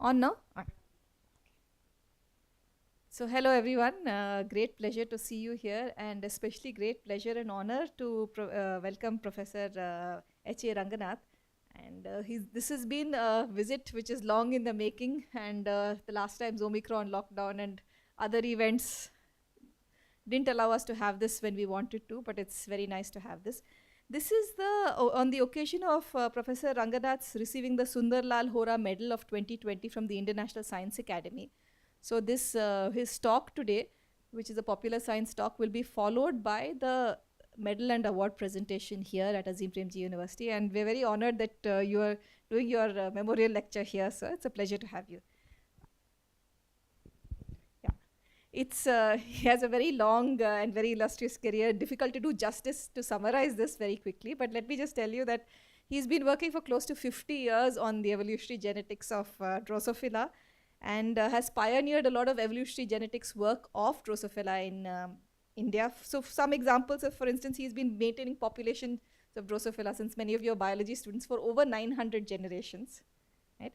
On now? On. So hello everyone, great pleasure to see you here, and especially great pleasure and honor to welcome Professor H.A. Ranganath. And this has been a visit which is long in the making, and the last time's Omicron lockdown and other events didn't allow us to have this when we wanted to, but it's very nice to have this. This is on the occasion of Professor Ranganath's receiving the Sunderland Hora Medal of 2020 from the International Science Academy. So this his talk today, which is a popular science talk, will be followed by the medal and award presentation here at Azim Premji University, and we're very honored that you are doing your memorial lecture here, sir. It's a pleasure to have you. He has a very long and very illustrious career. Difficult to do justice to summarize this very quickly, but let me just tell you that he's been working for close to 50 years on the evolutionary genetics of Drosophila, and has pioneered a lot of evolutionary genetics work of Drosophila in India. So some examples of, for instance, he's been maintaining populations of Drosophila, since many of your biology students, for over 900 generations. Right?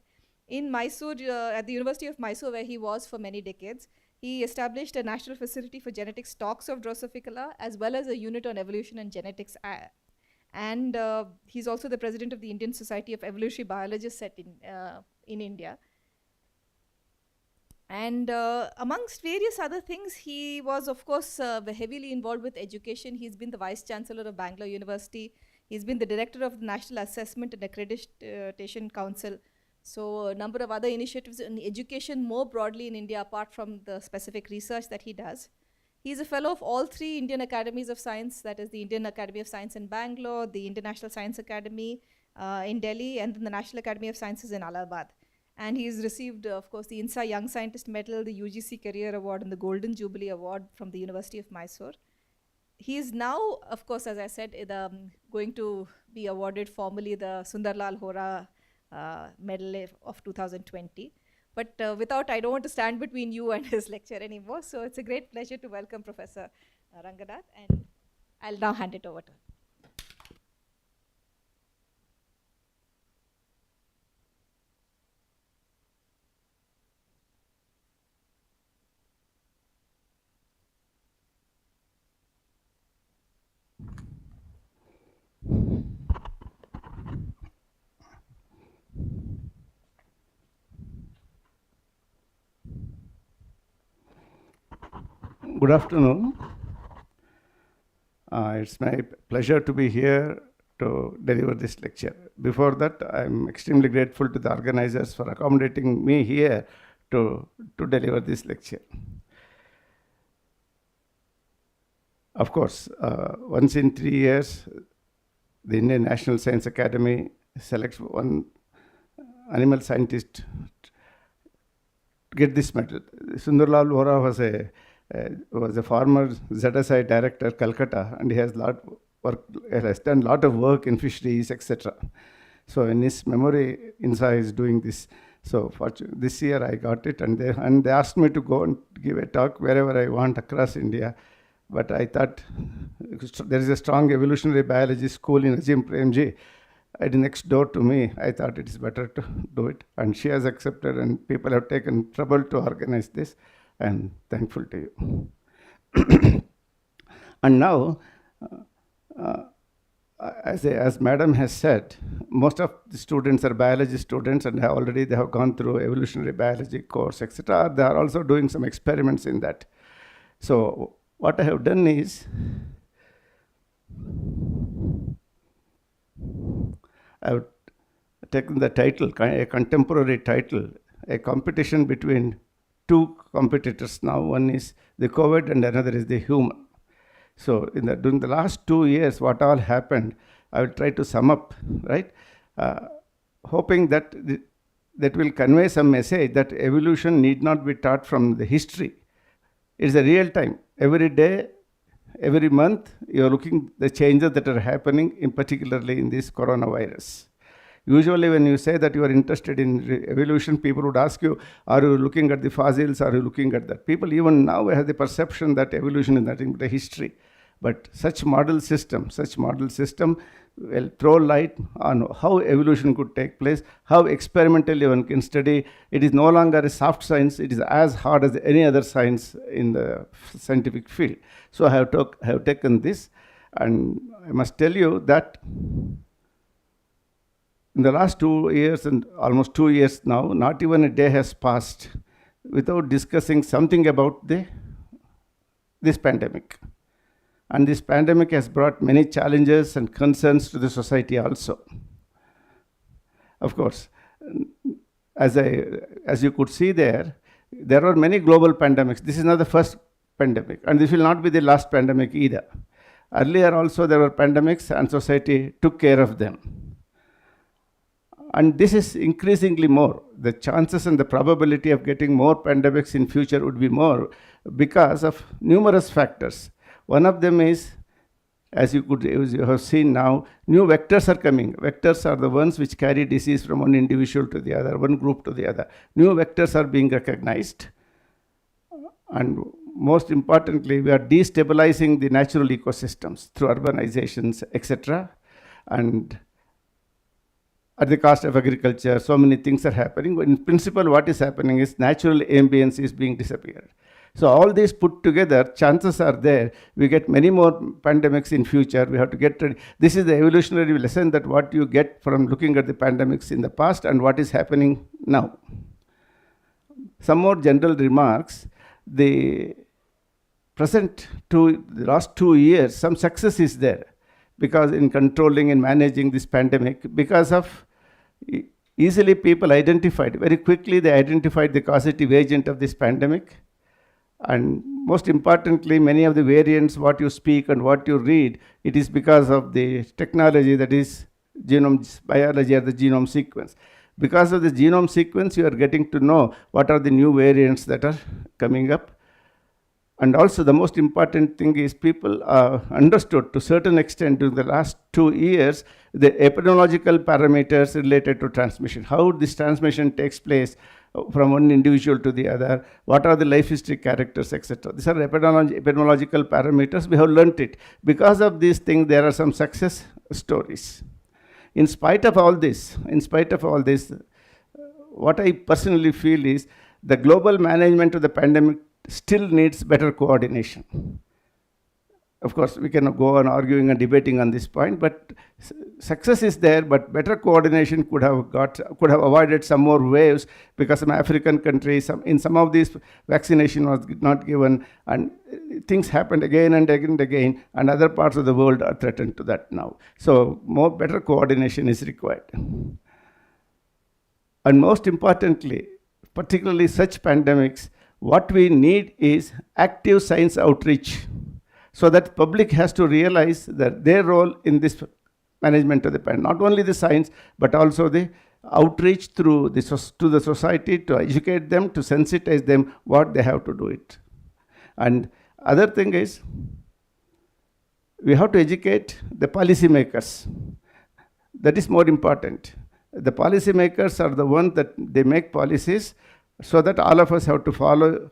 In Mysore, at the University of Mysore, where he was for many decades, he established a national facility for genetic stocks of Drosophila, as well as a unit on evolution and genetics. And he's also the president of the Indian Society of Evolutionary Biologists in India. And amongst various other things, he was, of course, heavily involved with education. He's been the Vice Chancellor of Bangalore University. He's been the Director of the National Assessment and Accreditation Council. So a number of other initiatives in education more broadly in India, apart from the specific research that he does. He's a fellow of all three Indian Academies of Science, that is the Indian Academy of Science in Bangalore, the International Science Academy in Delhi, and then the National Academy of Sciences in Allahabad. And he's received, of course, the INSA Young Scientist Medal, the UGC Career Award, and the Golden Jubilee Award from the University of Mysore. He is now, of course, as I said, going to be awarded formally the Sunderland Hora Medal of 2020. But I don't want to stand between you and his lecture anymore. So it's a great pleasure to welcome Professor Ranganath, and I'll now hand it over to him. Good afternoon. It's my pleasure to be here to deliver this lecture. Before that, I'm extremely grateful to the organizers for accommodating me here to deliver this lecture. Of course, once in 3 years, the Indian National Science Academy selects one animal scientist to get this medal. Sunderland Hora was a former ZSI director, Calcutta, and he has done a lot of work in fisheries, etc. So in his memory, INSA is doing this. So this year I got it, and they asked me to go and give a talk wherever I want across India. But I thought there is a strong evolutionary biology school in Azim Premji next door to me. I thought it is better to do it, and she has accepted, and people have taken trouble to organize this. I'm thankful to you. And now, as Madam has said, most of the students are biology students, and they have gone through evolutionary biology course, etc. They are also doing some experiments in that. So what I have done is, I have taken the title, a contemporary title, a competition between two competitors now. One is the COVID and another is the human. So during the last 2 years, what all happened, I will try to sum up, right? Hoping that that will convey some message that evolution need not be taught from the history. It's a real time. Every day, every month, you're looking the changes that are happening, particularly in this coronavirus. Usually when you say that you are interested in evolution, people would ask you, are you looking at the fossils, are you looking at that? People even now have the perception that evolution is nothing but a history. But such model system will throw light on how evolution could take place, how experimentally one can study. It is no longer a soft science, it is as hard as any other science in the scientific field. So I have taken this, and I must tell you that in the last 2 years and almost 2 years now, not even a day has passed without discussing something about this pandemic. And this pandemic has brought many challenges and concerns to the society also. Of course, as you could see there are many global pandemics. This is not the first pandemic, and this will not be the last pandemic either. Earlier also there were pandemics, and society took care of them. And this is increasingly more. The chances and the probability of getting more pandemics in future would be more because of numerous factors. One of them is, as you have seen now, new vectors are coming. Vectors are the ones which carry disease from one individual to the other, one group to the other. New vectors are being recognized. And most importantly, we are destabilizing the natural ecosystems through urbanizations, etc. And at the cost of agriculture, so many things are happening. In principle, what is happening is natural ambience is being disappeared. So all these put together, chances are there, we get many more pandemics in future. We have to get ready. This is the evolutionary lesson, that what you get from looking at the pandemics in the past and what is happening now. Some more general remarks. The last 2 years, some success is there, because in controlling and managing this pandemic, because of easily people identified, very quickly they identified the causative agent of this pandemic. And most importantly, many of the variants, what you speak and what you read, it is because of the technology, that is genome biology or the genome sequence. Because of the genome sequence, you are getting to know what are the new variants that are coming up. And also the most important thing is people understood to a certain extent during the last 2 years the epidemiological parameters related to transmission, how this transmission takes place from one individual to the other, what are the life history characters, etc. These are epidemiological parameters. We have learnt it. Because of these things, there are some success stories. In spite of all this, what I personally feel is the global management of the pandemic still needs better coordination. Of course, we cannot go on arguing and debating on this point, but success is there, but better coordination could have avoided some more waves, because some African countries, in some of these vaccination was not given, and things happened again and again and again, and other parts of the world are threatened to that now. So better coordination is required. And most importantly, particularly such pandemics, what we need is active science outreach, so that public has to realize that their role in this management of the pandemic, not only the science, but also the outreach to the society, to educate them, to sensitize them what they have to do it. And other thing is, we have to educate the policymakers. That is more important. The policymakers are the ones that they make policies, so that all of us have to follow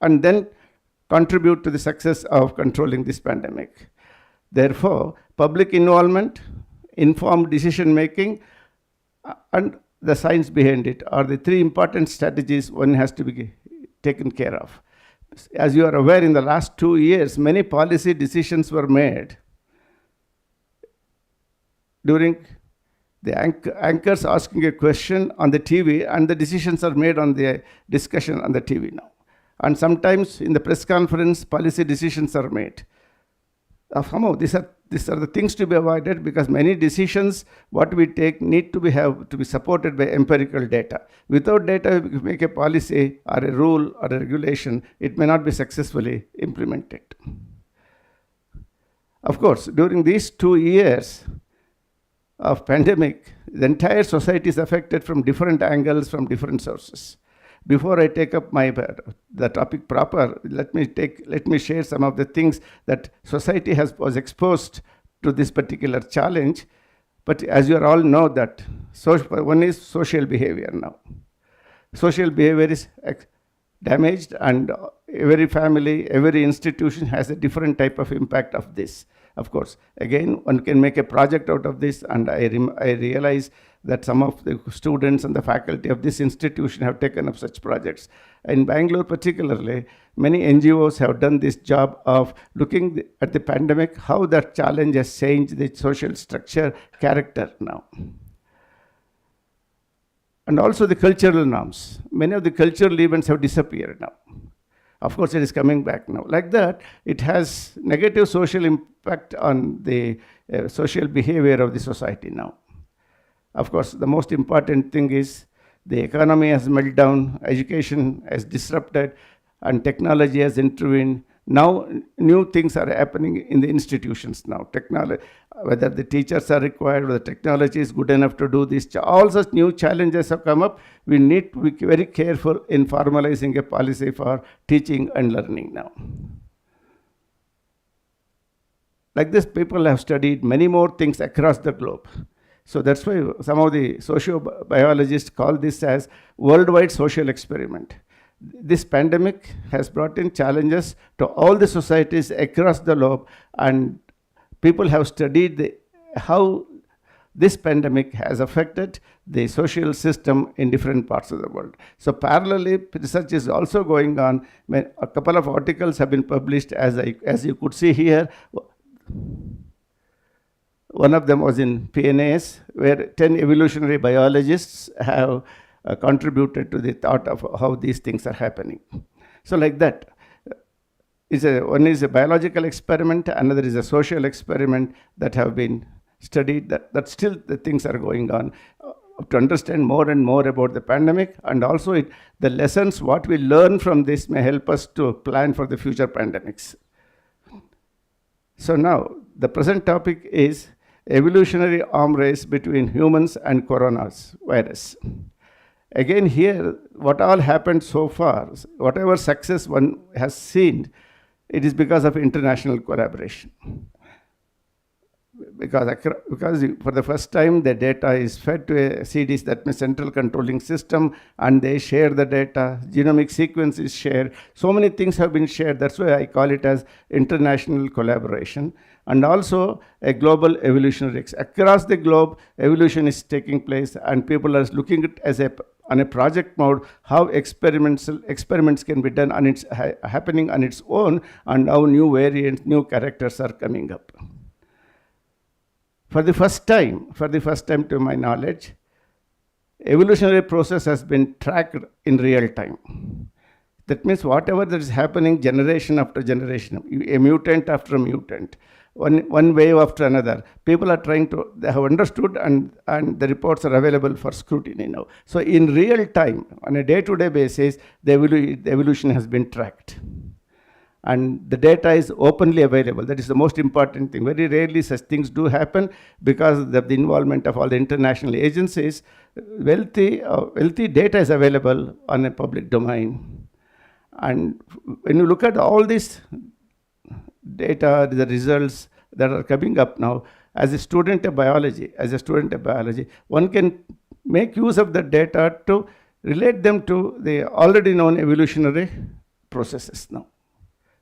and then contribute to the success of controlling this pandemic. Therefore, public involvement, informed decision making, and the science behind it are the three important strategies one has to be taken care of. As you are aware, in the last 2 years, many policy decisions were made during the anchors asking a question on the TV, and the decisions are made on the discussion on the TV now. And sometimes in the press conference, policy decisions are made. Of Homo, these are the things to be avoided, because many decisions what we take need to be supported by empirical data. Without data, if you make a policy or a rule or a regulation, it may not be successfully implemented. Of course, during these 2 years of pandemic, the entire society is affected from different angles, from different sources. Before I take up the topic proper, let me share some of the things that society was exposed to this particular challenge. But as you all know, that one is social behavior now. Social behavior is damaged, and every family, every institution has a different type of impact of this. Of course, again, one can make a project out of this, and I realize that some of the students and the faculty of this institution have taken up such projects. In Bangalore particularly, many NGOs have done this job of looking at the pandemic, how that challenge has changed the social structure, character now. And also the cultural norms. Many of the cultural events have disappeared now. Of course, it is coming back now. Like that, it has negative social impact on the social behavior of the society now. Of course, the most important thing is the economy has melted down, education has disrupted, and technology has intervened. Now, new things are happening in the institutions now. Technology, whether the teachers are required, whether the technology is good enough to do this, all such new challenges have come up. We need to be very careful in formalizing a policy for teaching and learning now. Like this, people have studied many more things across the globe. So that's why some of the sociobiologists call this as worldwide social experiment. This pandemic has brought in challenges to all the societies across the globe, and people have studied how this pandemic has affected the social system in different parts of the world. So parallelly, research is also going on. A couple of articles have been published, as you could see here. One of them was in PNAS, where 10 evolutionary biologists have contributed to the thought of how these things are happening. So like that, one is a biological experiment, another is a social experiment that have been studied, that still the things are going on to understand more and more about the pandemic, and also the lessons, what we learn from this may help us to plan for the future pandemics. So now, the present topic is evolutionary arm race between humans and coronavirus. Again, here, what all happened so far, whatever success one has seen, it is because of international collaboration. Because for the first time, the data is fed to a CDC, that means central controlling system, and they share the data. Genomic sequence is shared. So many things have been shared. That's why I call it as international collaboration. And also a global evolutionary. Across the globe, evolution is taking place, and people are looking at it as on a project mode, how experiments can be done, and it's happening on its own, and how new variants, new characters are coming up. For the first time to my knowledge, evolutionary process has been tracked in real time. That means whatever that is happening generation after generation, a mutant after a mutant, one wave after another, people are they have understood, and the reports are available for scrutiny now. So in real time, on a day-to-day basis, the evolution has been tracked. And the data is openly available. That is the most important thing. Very rarely such things do happen because of the involvement of all the international agencies. Wealthy data is available on a public domain. And when you look at all this data, the results that are coming up now, as a student of biology, one can make use of the data to relate them to the already known evolutionary processes now.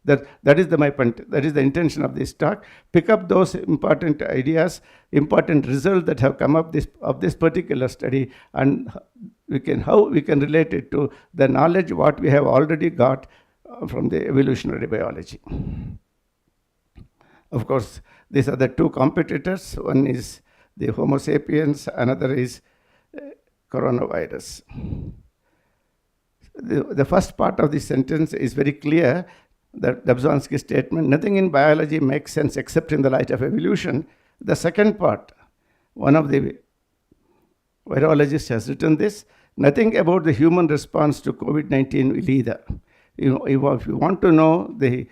That is the intention of this talk. Pick up those important ideas, important results that have come up of this particular study, and how we can relate it to the knowledge what we have already got from the evolutionary biology. Of course, these are the two competitors. One is the Homo sapiens, another is coronavirus. The first part of this sentence is very clear. That Dobzhansky's statement, nothing in biology makes sense except in the light of evolution. The second part, one of the virologists has written this, nothing about the human response to COVID-19 will either. If you want to know the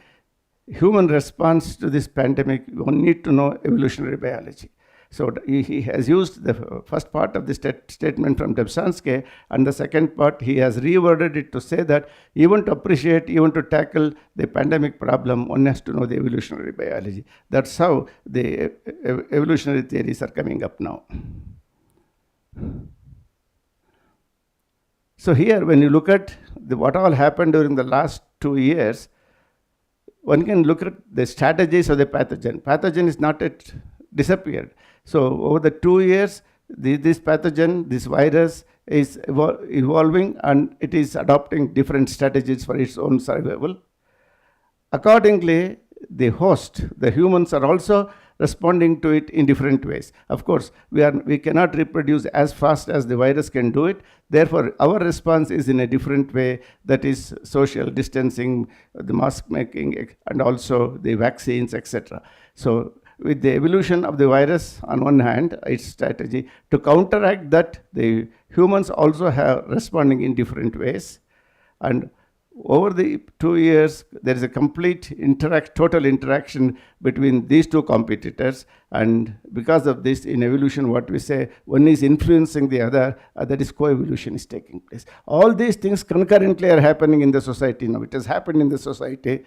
human response to this pandemic, you need to know evolutionary biology. So he has used the first part of the statement from Dobzhansky, and the second part he has reworded it to say that even to tackle the pandemic problem, one has to know the evolutionary biology. That's how the evolutionary theories are coming up now. So here, when you look at what all happened during the last 2 years, one can look at the strategies of the pathogen. Pathogen is not yet disappeared. So over the 2 years, this pathogen, this virus is evolving, and it is adopting different strategies for its own survival. Accordingly, the host, the humans, are also responding to it in different ways. Of course, we cannot reproduce as fast as the virus can do it. Therefore, our response is in a different way, that is social distancing, the mask making, and also the vaccines, etc. So with the evolution of the virus on one hand, its strategy, to counteract that, the humans also have responding in different ways. And over the 2 years, there is a complete total interaction between these two competitors. And because of this, in evolution, what we say, one is influencing the other, that is coevolution is taking place. All these things concurrently are happening in the society now. It has happened in the society.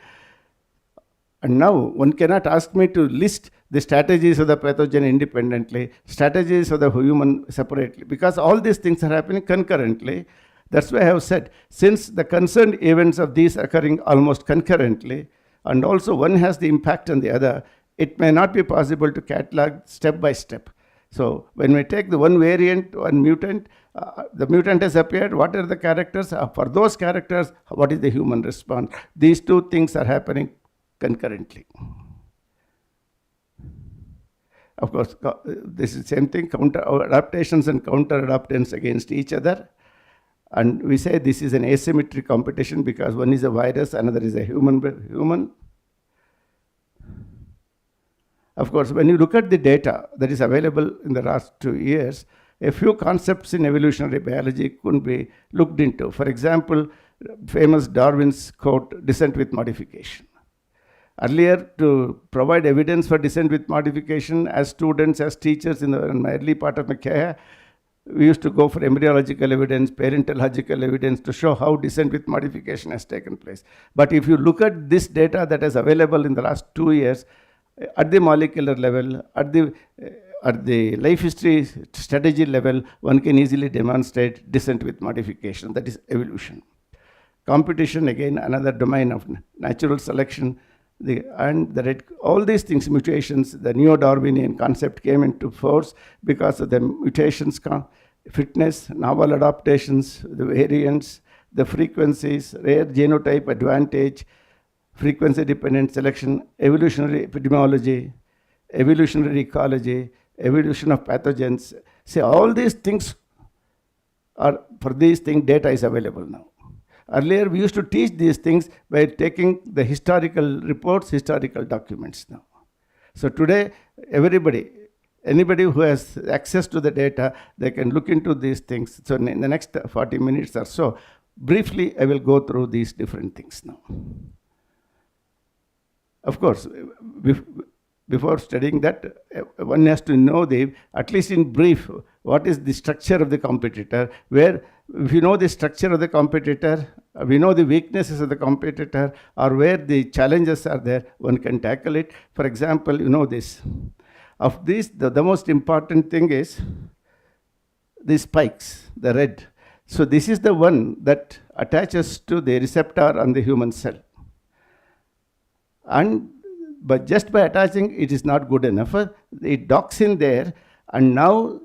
And now one cannot ask me to list the strategies of the pathogen independently, strategies of the human separately, because all these things are happening concurrently. That's why I have said, since the concerned events of these occurring almost concurrently, and also one has the impact on the other, it may not be possible to catalog step by step. So when we take the one variant, one mutant, the mutant has appeared, what are the characters? For those characters, what is the human response? These two things are happening concurrently. Of course, this is the same thing, counter adaptations and counter adaptations against each other. And we say this is an asymmetric competition because one is a virus, another is a human. Of course, when you look at the data that is available in the last 2 years, a few concepts in evolutionary biology could be looked into. For example, famous Darwin's quote, descent with modification. Earlier, to provide evidence for descent with modification, as students, as teachers in my early part of my career, we used to go for embryological evidence, parentological evidence to show how descent with modification has taken place. But if you look at this data that is available in the last 2 years, at the molecular level, at the life history strategy level, one can easily demonstrate descent with modification, that is evolution. Competition, again, another domain of natural selection, all these things, mutations, the neo-Darwinian concept came into force because of the mutations, fitness, novel adaptations, the variants, the frequencies, rare genotype advantage, frequency-dependent selection, evolutionary epidemiology, evolutionary ecology, evolution of pathogens. See, all these things are, for these things, data is available now. Earlier, we used to teach these things by taking the historical reports, historical documents now. So today, anybody who has access to the data, they can look into these things. So in the next 40 minutes or so, briefly, I will go through these different things now. Of course, before studying that, one has to know at least in brief, what is the structure of the competitor, where if you know the structure of the competitor, we know the weaknesses of the competitor, or where the challenges are there, one can tackle it. For example, you know this. Of these, the most important thing is the spikes, the red. So this is the one that attaches to the receptor on the human cell. But just by attaching, it is not good enough. It docks in there, and now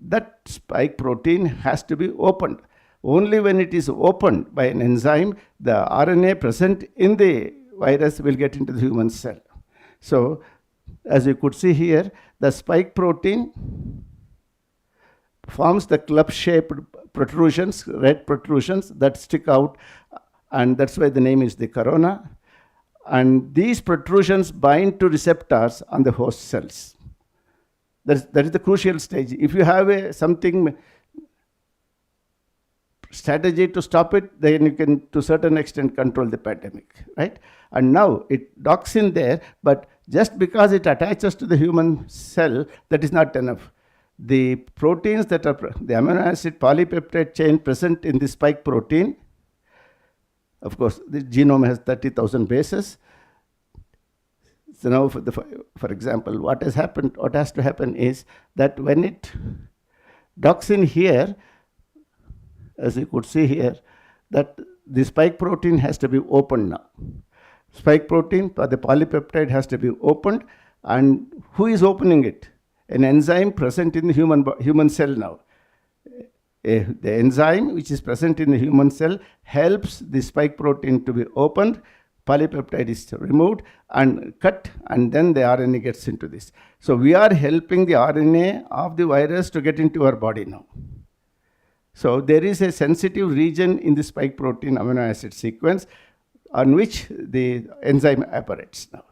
that spike protein has to be opened. Only when it is opened by an enzyme, the RNA present in the virus will get into the human cell. So, as you could see here, the spike protein forms the club-shaped protrusions, red protrusions that stick out, and that's why the name is the corona. And these protrusions bind to receptors on the host cells. That is the crucial stage. If you have something strategy to stop it, then you can, to a certain extent, control the pandemic, right? And now it docks in there, but just because it attaches to the human cell, that is not enough. The proteins that are the amino acid polypeptide chain present in the spike protein, of course, the genome has 30,000 bases. So now, for example, what has to happen is that when it docks in here, as you could see here, that the spike protein has to be opened now. spike protein, but the polypeptide has to be opened. And who is opening it? An enzyme present in the human cell now. The enzyme which is present in the human cell helps the spike protein to be opened, polypeptide is removed and cut, and then the RNA gets into this. So we are helping the RNA of the virus to get into our body now. So there is a sensitive region in the spike protein amino acid sequence on which the enzyme operates now.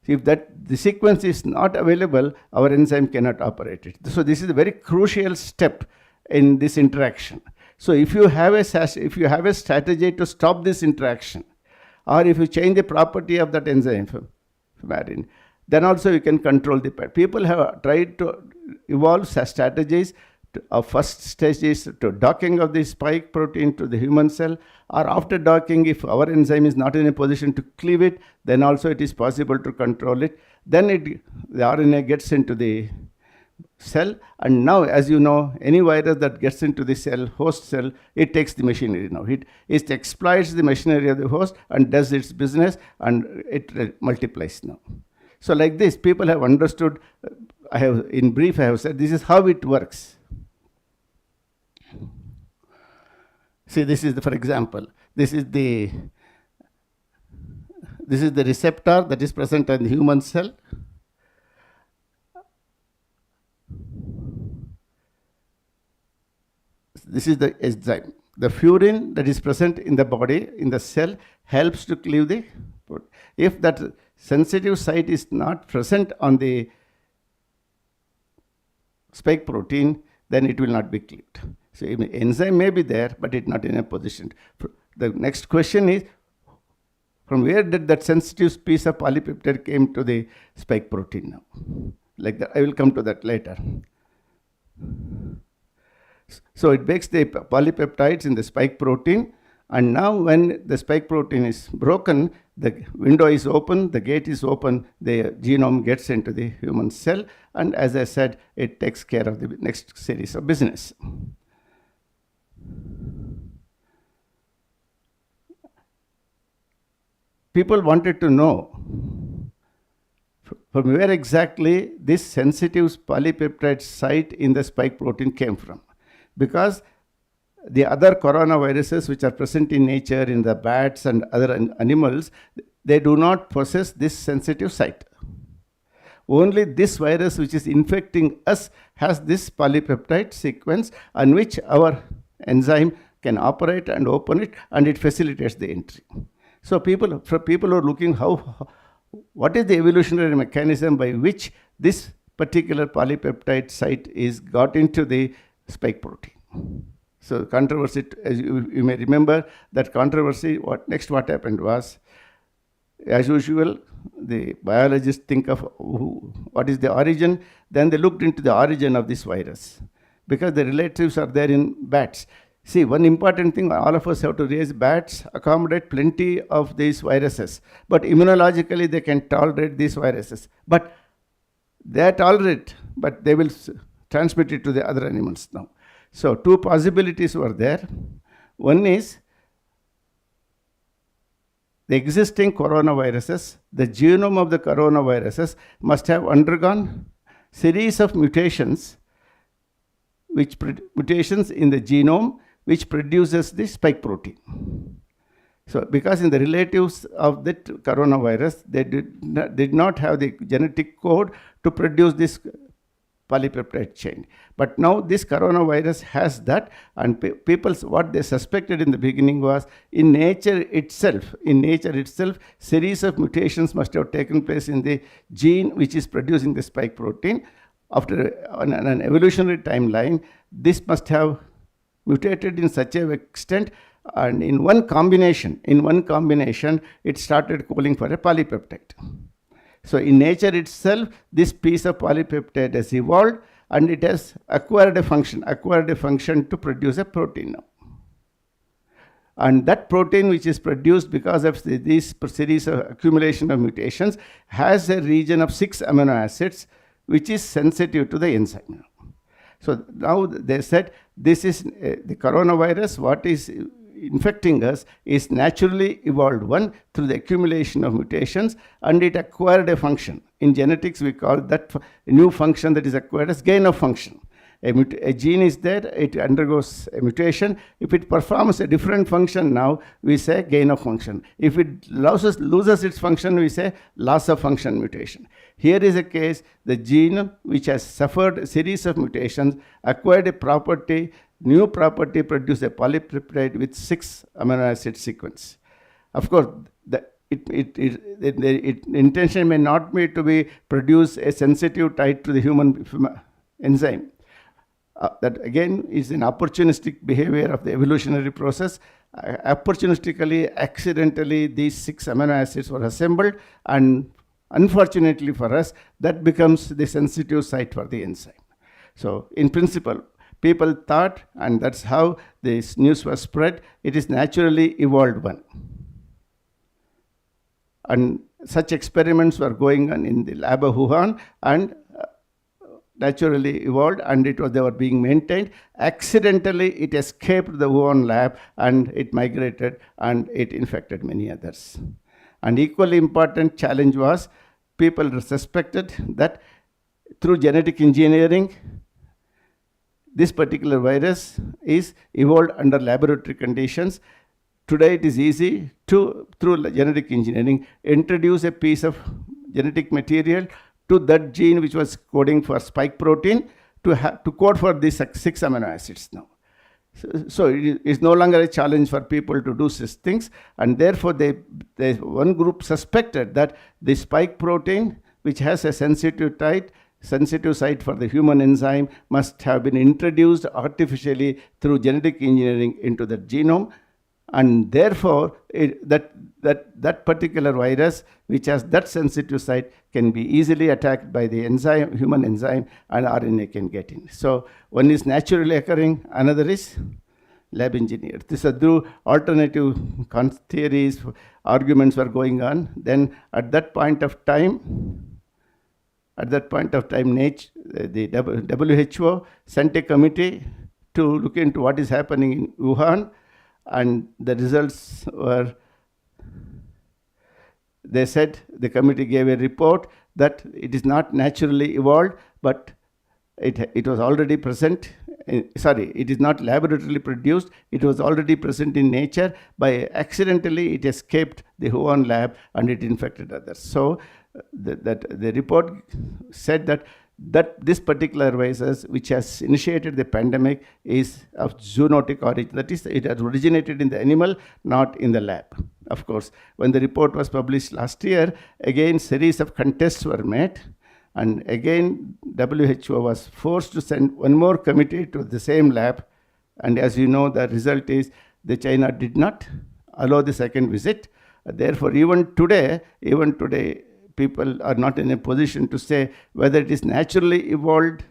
If the sequence is not available, our enzyme cannot operate it. So this is a very crucial step in this interaction. So if you have a strategy to stop this interaction, or if you change the property of that enzyme, then also you can control the pet. People have tried to evolve strategies. First stage is to docking of the spike protein to the human cell, or after docking, if our enzyme is not in a position to cleave it, then also it is possible to control it. Then the RNA gets into the cell, and now, as you know, any virus that gets into the cell, host cell, it takes the machinery now. It exploits the machinery of the host and does its business, and it multiplies now. So like this, people have understood. In brief, I have said this is how it works. See, this is for example, this is the receptor that is present in the human cell. This is the enzyme. The furin that is present in the body, in the cell, helps to cleave the protein. If that sensitive site is not present on the spike protein, then it will not be cleaved. So enzyme may be there, but it's not in a position. The next question is, from where did that sensitive piece of polypeptide came to the spike protein now? Like that, I will come to that later. So it makes the polypeptides in the spike protein, and now when the spike protein is broken, the window is open, the gate is open, the genome gets into the human cell, and as I said, it takes care of the next series of business. People wanted to know from where exactly this sensitive polypeptide site in the spike protein came from. Because the other coronaviruses which are present in nature, in the bats and other animals, they do not possess this sensitive site. Only this virus which is infecting us has this polypeptide sequence on which our enzyme can operate and open it, and it facilitates the entry. So people are looking what is the evolutionary mechanism by which this particular polypeptide site is got into the spike protein. So controversy, as you may remember, that controversy, what happened was, as usual, the biologists think of what is the origin, then they looked into the origin of this virus, because the relatives are there in bats. See, one important thing all of us have to raise: bats accommodate plenty of these viruses, but immunologically they can tolerate these viruses. But they tolerate, but they will transmit it to the other animals now. So two possibilities were there. One is the existing coronaviruses, the genome of the coronaviruses must have undergone series of mutations, mutations in the genome, which produces the spike protein. So because in the relatives of that coronavirus, they did not have the genetic code to produce this polypeptide chain. But now this coronavirus has that, and people, what they suspected in the beginning was, in nature itself, series of mutations must have taken place in the gene which is producing the spike protein. After an evolutionary timeline, this must have mutated in such an extent, and in one combination, it started calling for a polypeptide. So in nature itself, this piece of polypeptide has evolved, and it has acquired a function to produce a protein now. And that protein, which is produced because of this series of accumulation of mutations, has a region of 6 amino acids, which is sensitive to the enzyme. So now they said, this is the coronavirus. What is infecting us is naturally evolved one through the accumulation of mutations, and it acquired a function. In genetics, we call that new function that is acquired as gain of function. A gene is there, it undergoes a mutation. If it performs a different function now, we say gain of function. If it loses its function, we say loss of function mutation. Here is a case, the gene which has suffered a series of mutations, acquired a property, new property, produced a polypeptide with 6 amino acid sequence. Of course, the intention may not be to produce a sensitive type to the human enzyme. That again is an opportunistic behavior of the evolutionary process. Opportunistically, accidentally, these 6 amino acids were assembled, and unfortunately for us, that becomes the sensitive site for the enzyme. So in principle, people thought, and that's how this news was spread, it is naturally evolved one. And such experiments were going on in the lab of Wuhan, and naturally evolved, and they were being maintained. Accidentally, it escaped the Wuhan lab, and it migrated, and it infected many others. And equally important challenge was, people suspected that through genetic engineering, this particular virus is evolved under laboratory conditions. Today it is easy to, through genetic engineering, introduce a piece of genetic material to that gene which was coding for spike protein to code for these 6 amino acids now. So it is no longer a challenge for people to do such things, and therefore one group suspected that the spike protein, which has a sensitive site for the human enzyme, must have been introduced artificially through genetic engineering into the genome, and therefore that particular virus, which has that sensitive site, can be easily attacked by the enzyme, human enzyme, and RNA can get in. So one is naturally occurring, another is lab engineered. These are through alternative theories, arguments were going on. Then at that point of time, the WHO sent a committee to look into what is happening in Wuhan, and the results were, they said, the committee gave a report that it is not naturally evolved, but it was already present. It is not laboratorily produced. It was already present in nature. By accidentally, it escaped the Wuhan lab and it infected others. So the report said that this particular virus, which has initiated the pandemic, is of zoonotic origin. That is, it has originated in the animal, not in the lab. Of course, when the report was published last year, again series of contests were made, and again WHO was forced to send one more committee to the same lab. And as you know, the result is the China did not allow the second visit. Therefore, even today, people are not in a position to say whether it is naturally evolved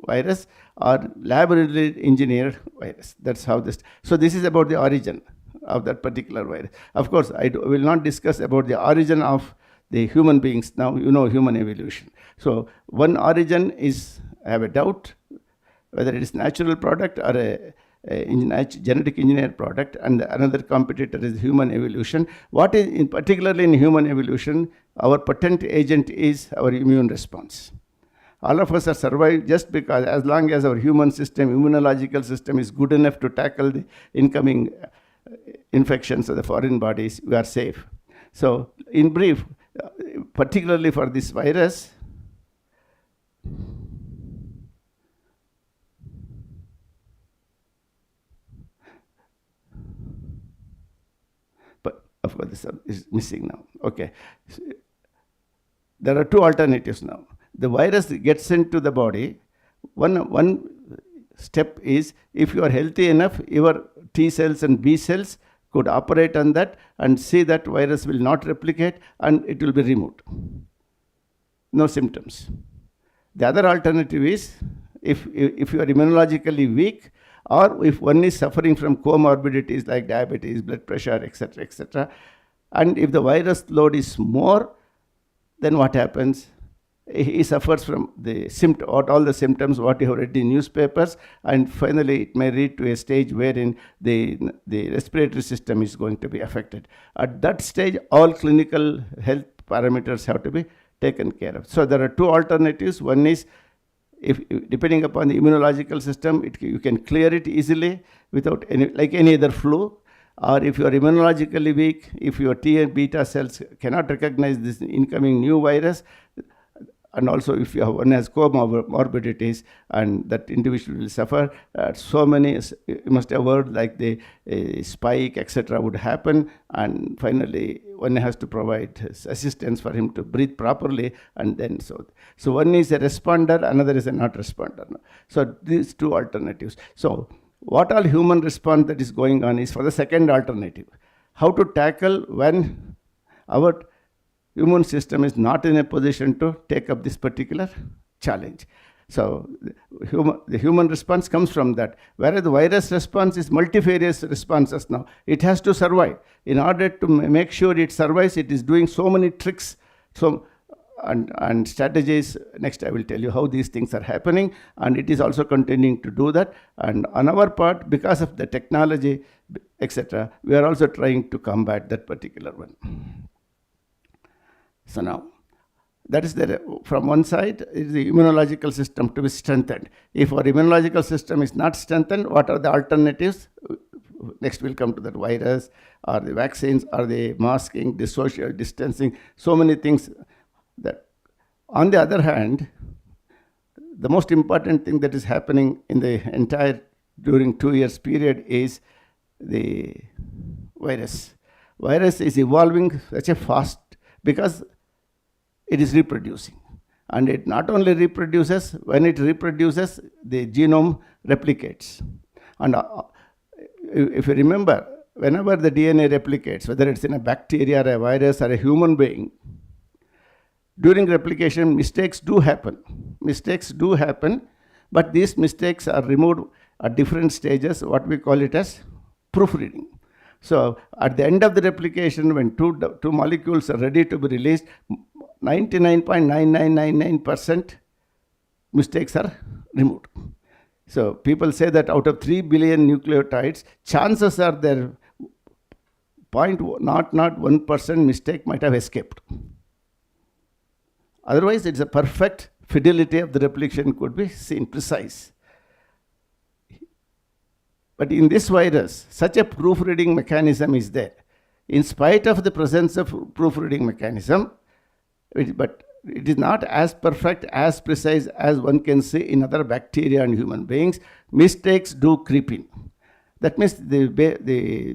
virus or laboratory engineered virus. That's how this. So this is about the origin of that particular virus. Of course, I will not discuss about the origin of the human beings. Now, you know human evolution. So one origin is, I have a doubt whether it is natural product or a genetic engineered product, and another competitor is human evolution. What is particularly in human evolution, our potent agent is our immune response. All of us are survived just because, as long as our human system, immunological system, is good enough to tackle the incoming infections of the foreign bodies, we are safe. So in brief, particularly for this virus, of course, this is missing now. Okay. There are 2 alternatives now. The virus gets into the body. One step is, if you are healthy enough, your T cells and B cells could operate on that and see that virus will not replicate and it will be removed. No symptoms. The other alternative is, if you are immunologically weak, or if one is suffering from comorbidities like diabetes, blood pressure, etc., and if the virus load is more, then what happens? he suffers from the all the symptoms what you have read in newspapers, and finally it may lead to a stage wherein the respiratory system is going to be affected. At that stage, all clinical health parameters have to be taken care of. So there are two alternatives. One is, if depending upon the immunological system, you can clear it easily without like any other flu. Or if you are immunologically weak, if your T and beta cells cannot recognize this incoming new virus, and also if one has comorbidities, and that individual will suffer. So many, you must have heard, like the spike, etc. would happen, and finally one has to provide assistance for him to breathe properly, and then so one is a responder, another is a not responder. So these two alternatives. So what all human response that is going on is for the second alternative. How to tackle when our immune system is not in a position to take up this particular challenge. So the human response comes from that. Whereas the virus response is multifarious responses now. It has to survive. In order to make sure it survives, it is doing so many tricks and strategies. Next, I will tell you how these things are happening, and it is also continuing to do that. And on our part, because of the technology, etc., we are also trying to combat that particular one. So now, that is from one side is the immunological system to be strengthened. If our immunological system is not strengthened, what are the alternatives? Next we'll come to that virus, or the vaccines, or the masking, the social distancing, so many things. That. On the other hand, the most important thing that is happening in the entire during 2 years period is the virus. Virus is evolving such a fast, because it is reproducing. And it not only reproduces, when it reproduces, the genome replicates. And if you remember, whenever the DNA replicates, whether it's in a bacteria, or a virus, or a human being, during replication, mistakes do happen. Mistakes do happen, but these mistakes are removed at different stages, what we call it as proofreading. So at the end of the replication, when two molecules are ready to be released, 99.9999% mistakes are removed. So people say that out of 3 billion nucleotides, chances are there 0.001% mistake might have escaped. Otherwise, it's a perfect fidelity of the replication could be seen, precise. But in this virus, such a proofreading mechanism is there. In spite of the presence of proofreading mechanism, but it is not as perfect, as precise as one can see in other bacteria and human beings. Mistakes do creep in. That means the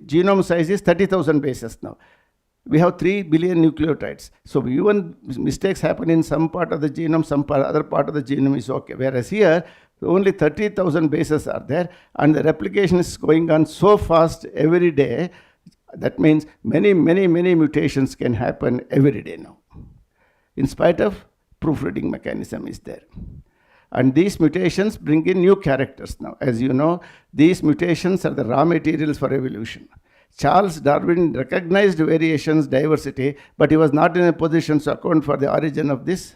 genome size is 30,000 bases now. We have 3 billion nucleotides. So even mistakes happen in some part of the genome, other part of the genome is okay. Whereas here, only 30,000 bases are there, and the replication is going on so fast every day. That means many mutations can happen every day now, in spite of proofreading mechanism is there. And these mutations bring in new characters now. As you know, these mutations are the raw materials for evolution. Charles Darwin recognized variations, diversity, but he was not in a position to account for the origin of these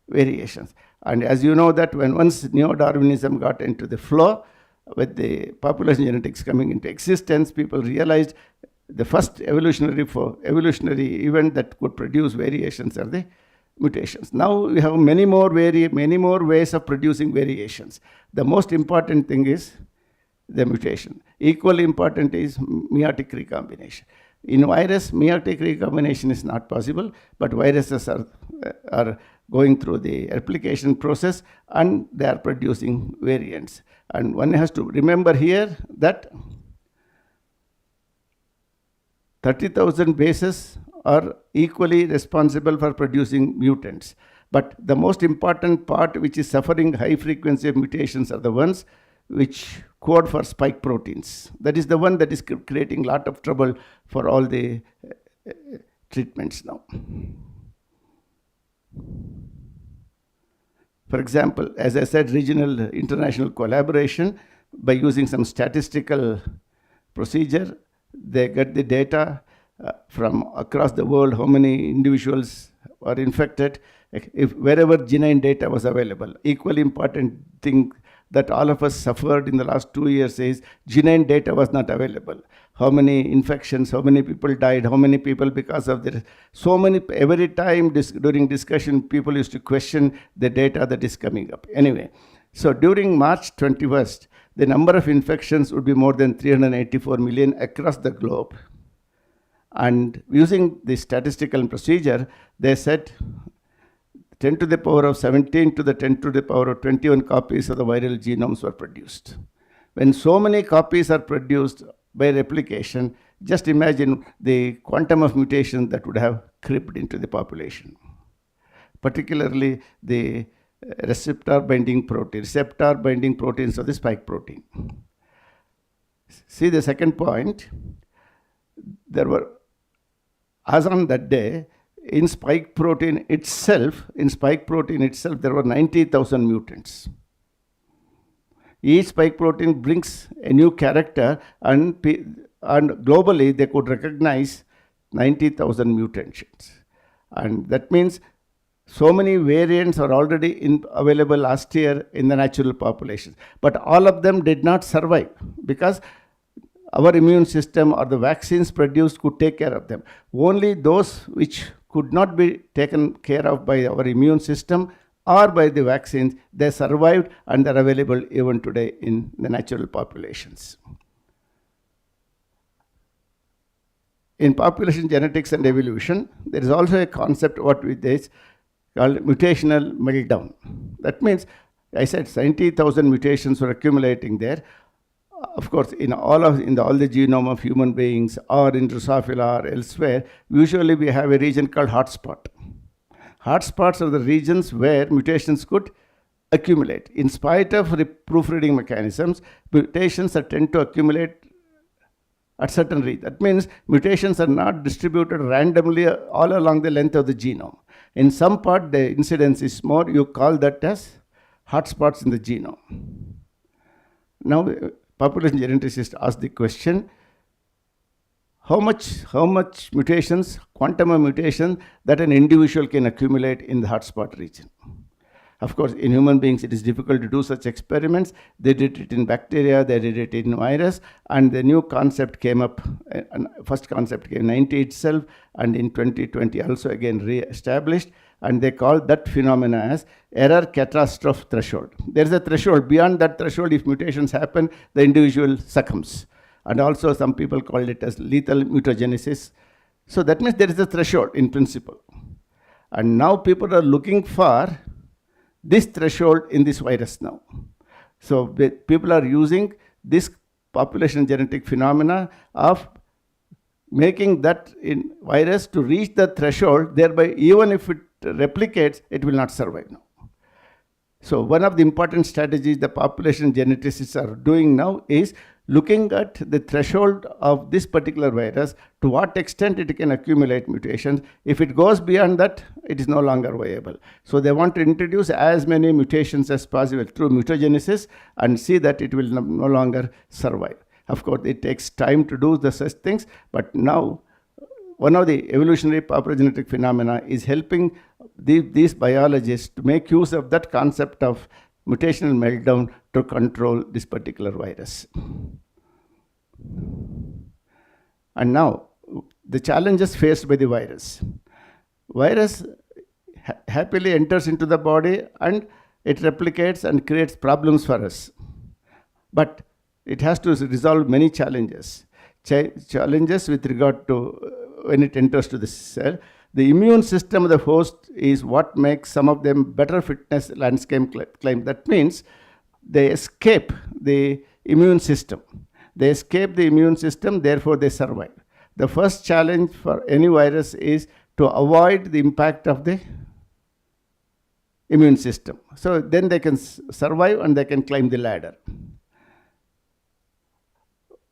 variations. And as you know that when once neo-Darwinism got into the flow, with the population genetics coming into existence, people realized the first evolutionary event that could produce variations are the mutations. Now we have many more ways of producing variations. The most important thing is the mutation. Equally important is meiotic recombination. In virus, meiotic recombination is not possible, but viruses are going through the replication process, and they are producing variants. And one has to remember here that 30,000 bases are equally responsible for producing mutants. But the most important part, which is suffering high frequency of mutations, are the ones which code for spike proteins. That is the one that is creating a lot of trouble for all the treatments now. For example, as I said, regional international collaboration, by using some statistical procedure, they get the data from across the world, how many individuals are infected, if wherever genetic data was available. Equally important thing that all of us suffered in the last 2 years is genetic data was not available. How many infections, how many people died, how many people because of this. So many, every time during discussion, people used to question the data that is coming up. Anyway, so during March 21st, the number of infections would be more than 384 million across the globe. And using the statistical procedure, they said 10 to the power of 17 to the 10 to the power of 21 copies of the viral genomes were produced. When so many copies are produced by replication, just imagine the quantum of mutation that would have crept into the population. Particularly the receptor binding proteins of the spike protein. See the second point, there were, as on that day, in spike protein itself, there were 90,000 mutants. Each spike protein brings a new character, and globally they could recognize 90,000 mutations. And that means so many variants are already available last year in the natural population. But all of them did not survive because our immune system or the vaccines produced could take care of them. Only those which could not be taken care of by our immune system or by the vaccines, they survived and are available even today in the natural populations. In population genetics and evolution, there is also a concept what we is called mutational meltdown. That means, I said 90,000 mutations were accumulating there. Of course, in all the genome of human beings or in Drosophila or elsewhere, usually we have a region called hotspot. Hotspots are the regions where mutations could accumulate. In spite of proofreading mechanisms, mutations tend to accumulate at certain regions. That means mutations are not distributed randomly all along the length of the genome. In some part, the incidence is more. You call that as hotspots in the genome. Now, population geneticists ask the question, how much mutations, quantum of mutation that an individual can accumulate in the hotspot region? Of course, in human beings, it is difficult to do such experiments. They did it in bacteria, they did it in virus, and the new concept came up, first concept came in 1990 itself, and in 2020 also again re-established, and they call that phenomena as error catastrophe threshold. There is a threshold. Beyond that threshold, if mutations happen, the individual succumbs. And also some people call it as lethal mutagenesis. So that means there is a threshold in principle. And now people are looking for this threshold in this virus now. So people are using this population genetic phenomena of making that in virus to reach the threshold, thereby even if it replicates, it will not survive now. So one of the important strategies the population geneticists are doing now is looking at the threshold of this particular virus, to what extent it can accumulate mutations. If it goes beyond that, it is no longer viable. So they want to introduce as many mutations as possible through mutagenesis and see that it will no longer survive. Of course, it takes time to do such things, but now one of the evolutionary genetic phenomena is helping these biologists to make use of that concept of mutational meltdown to control this particular virus. And now, the challenges faced by the virus. Virus happily enters into the body and it replicates and creates problems for us. But it has to resolve many challenges. Challenges with regard to when it enters to the cell. The immune system of the host is what makes some of them better fitness landscape claim. That means they escape the immune system. They escape the immune system, therefore they survive. The first challenge for any virus is to avoid the impact of the immune system. So then they can survive and they can climb the ladder.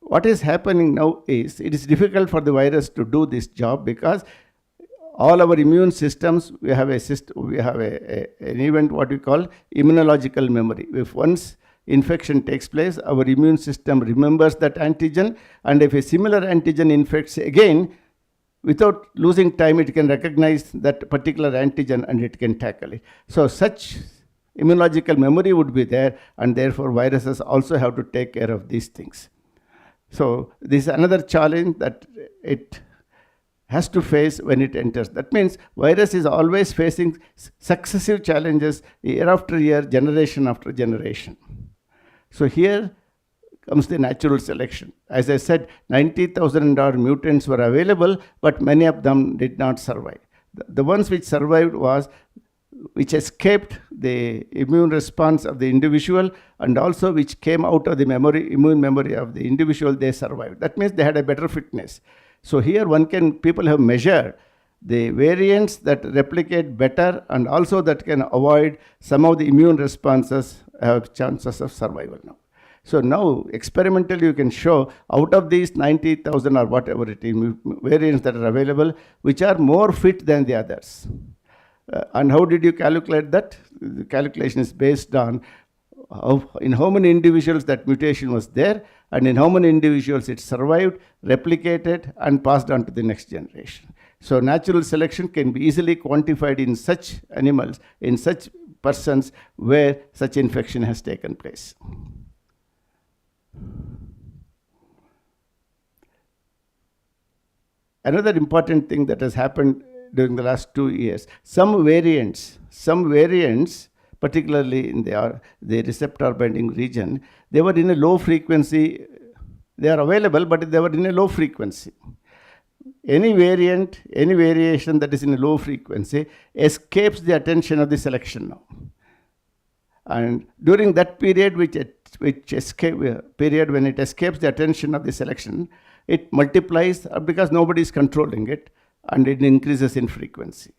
What is happening now is it is difficult for the virus to do this job because all our immune systems, we have an event what we call immunological memory. If once infection takes place, our immune system remembers that antigen, and if a similar antigen infects again, without losing time, it can recognize that particular antigen and it can tackle it. So such immunological memory would be there, and therefore viruses also have to take care of these things. So this is another challenge that it has to face when it enters. That means virus is always facing successive challenges year after year, generation after generation. So here comes the natural selection. As I said, 90,000 odd mutants were available, but many of them did not survive. The ones which survived which escaped the immune response of the individual, and also which came out of the immune memory of the individual, they survived. That means they had a better fitness. So here people have measured the variants that replicate better and also that can avoid some of the immune responses, have chances of survival now. So now experimentally you can show out of these 90,000 or whatever it is, variants that are available, which are more fit than the others. And how did you calculate that? The calculation is based on in how many individuals that mutation was there, and in how many individuals it survived, replicated, and passed on to the next generation. So natural selection can be easily quantified in such animals, in such persons where such infection has taken place. Another important thing that has happened during the last 2 years, some variants, particularly in the receptor binding region, they were in a low frequency. They are available, but they were in a low frequency. Any variation that is in a low frequency escapes the attention of the selection now. And during that period, when it escapes the attention of the selection, it multiplies because nobody is controlling it, and it increases in frequency.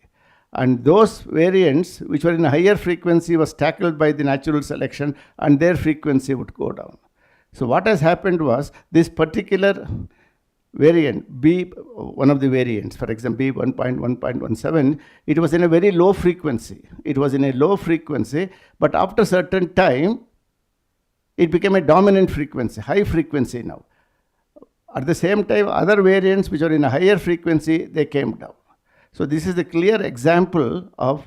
And those variants which were in a higher frequency was tackled by the natural selection, and their frequency would go down. So what has happened was this particular variant, B, one of the variants, for example, B 1.1.17, it was in a very low frequency. But after a certain time, it became a dominant frequency, high frequency now. At the same time, other variants which are in a higher frequency, they came down. So this is a clear example of,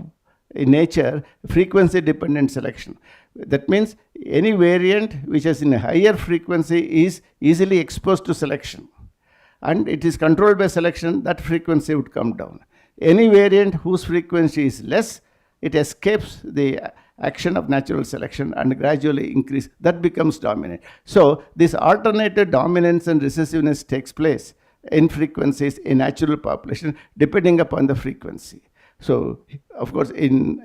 in nature, frequency-dependent selection. That means any variant which is in a higher frequency is easily exposed to selection, and it is controlled by selection, that frequency would come down. Any variant whose frequency is less, it escapes the action of natural selection and gradually increase. That becomes dominant. So this alternated dominance and recessiveness takes place in frequencies in natural population depending upon the frequency. So of course in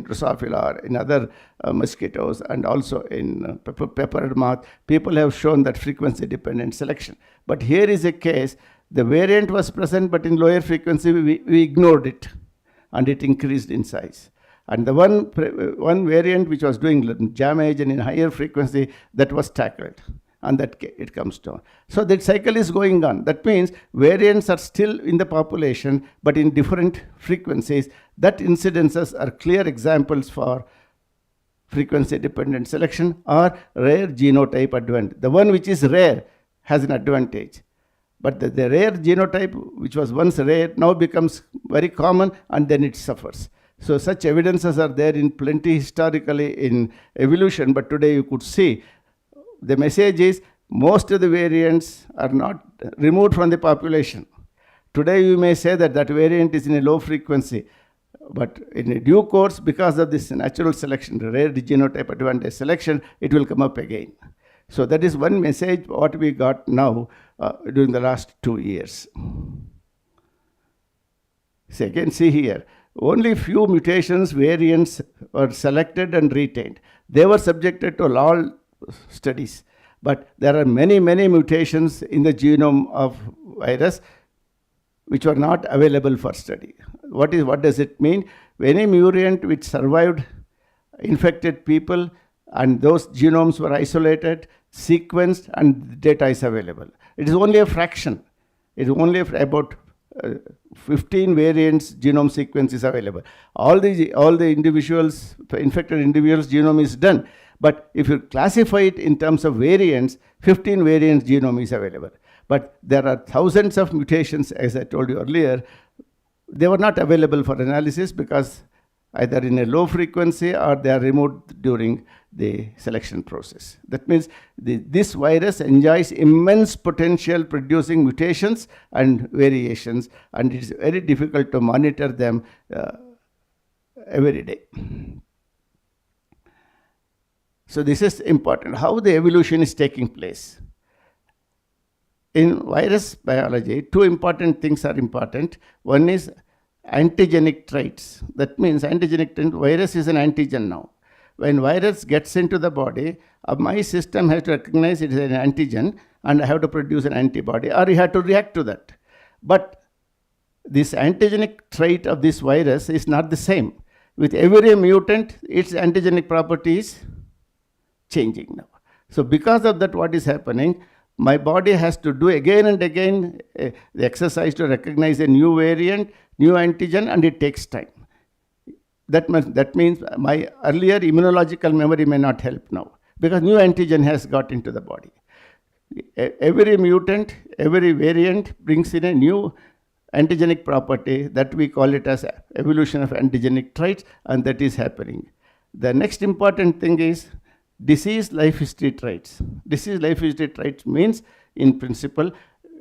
Drosophila, in other mosquitoes, and also in peppered moth, people have shown that frequency dependent selection. But here is a case, the variant was present, but in lower frequency we ignored it, and it increased in size. And the one variant which was doing damage and in higher frequency, that was tackled, and that it comes down. So that cycle is going on. That means variants are still in the population, but in different frequencies. That incidences are clear examples for frequency-dependent selection or rare genotype advantage. The one which is rare has an advantage. But the rare genotype, which was once rare, now becomes very common, and then it suffers. So such evidences are there in plenty historically in evolution, but today you could see the message is most of the variants are not removed from the population. Today you may say that variant is in a low frequency, but in a due course, because of this natural selection, the rare genotype advantage selection, it will come up again. So that is one message what we got now during the last 2 years. So again, see here, only few mutations variants were selected and retained. They were subjected to all studies, but there are many mutations in the genome of virus which were not available for study. What does it mean? Any variant which survived infected people, and those genomes were isolated, sequenced, and data is available. It is only a fraction. It is only about 15 variants genome sequence is available. All the individuals, infected individuals' genome is done. But if you classify it in terms of variants, 15 variants genome is available. But there are thousands of mutations, as I told you earlier. They were not available for analysis because either in a low frequency or they are removed during the selection process. That means this virus enjoys immense potential producing mutations and variations, and it is very difficult to monitor them every day. So this is important, how the evolution is taking place. In virus biology, two important things are important. One is antigenic traits. That means antigenic trait, virus is an antigen now. When virus gets into the body, my system has to recognize it is an antigen and I have to produce an antibody, or you have to react to that. But this antigenic trait of this virus is not the same. With every mutant, its antigenic property is changing now. So because of that, what is happening? My body has to do again and again the exercise to recognize a new variant, new antigen, and it takes time. That means my earlier immunological memory may not help now because new antigen has got into the body. Every mutant, every variant brings in a new antigenic property that we call it as evolution of antigenic traits, and that is happening. The next important thing is disease life history traits. Disease life history traits means, in principle,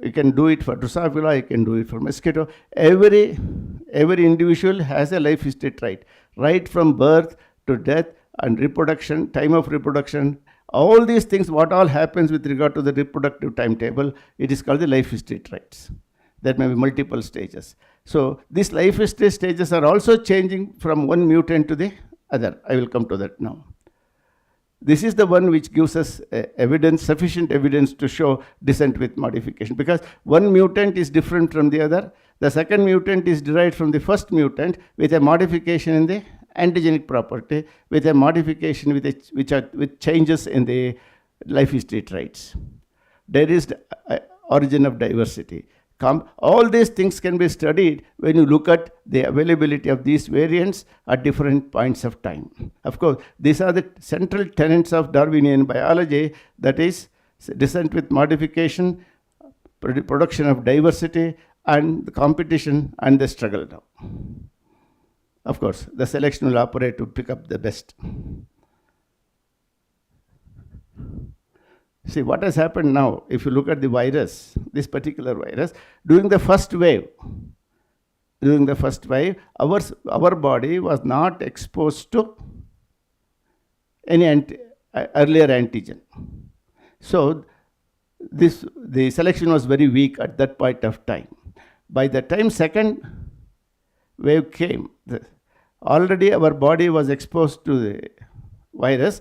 you can do it for Drosophila, you can do it for mosquito. Every individual has a life history trait, right from birth to death and reproduction, time of reproduction. All these things, what all happens with regard to the reproductive timetable, it is called the life history traits. There may be multiple stages. So these life history stages are also changing from one mutant to the other. I will come to that now. This is the one which gives us evidence, sufficient evidence to show descent with modification, because one mutant is different from the other. The second mutant is derived from the first mutant with a modification in the antigenic property, with a modification with changes in the life history traits. There is the origin of diversity. All these things can be studied when you look at the availability of these variants at different points of time. Of course, these are the central tenets of Darwinian biology, that is descent with modification, production of diversity, and the competition and the struggle now. Of course, the selection will operate to pick up the best. See what has happened now. If you look at the virus, this particular virus, during the first wave, our body was not exposed to any earlier antigen. So the selection was very weak at that point of time. By the time second wave came, already our body was exposed to the virus.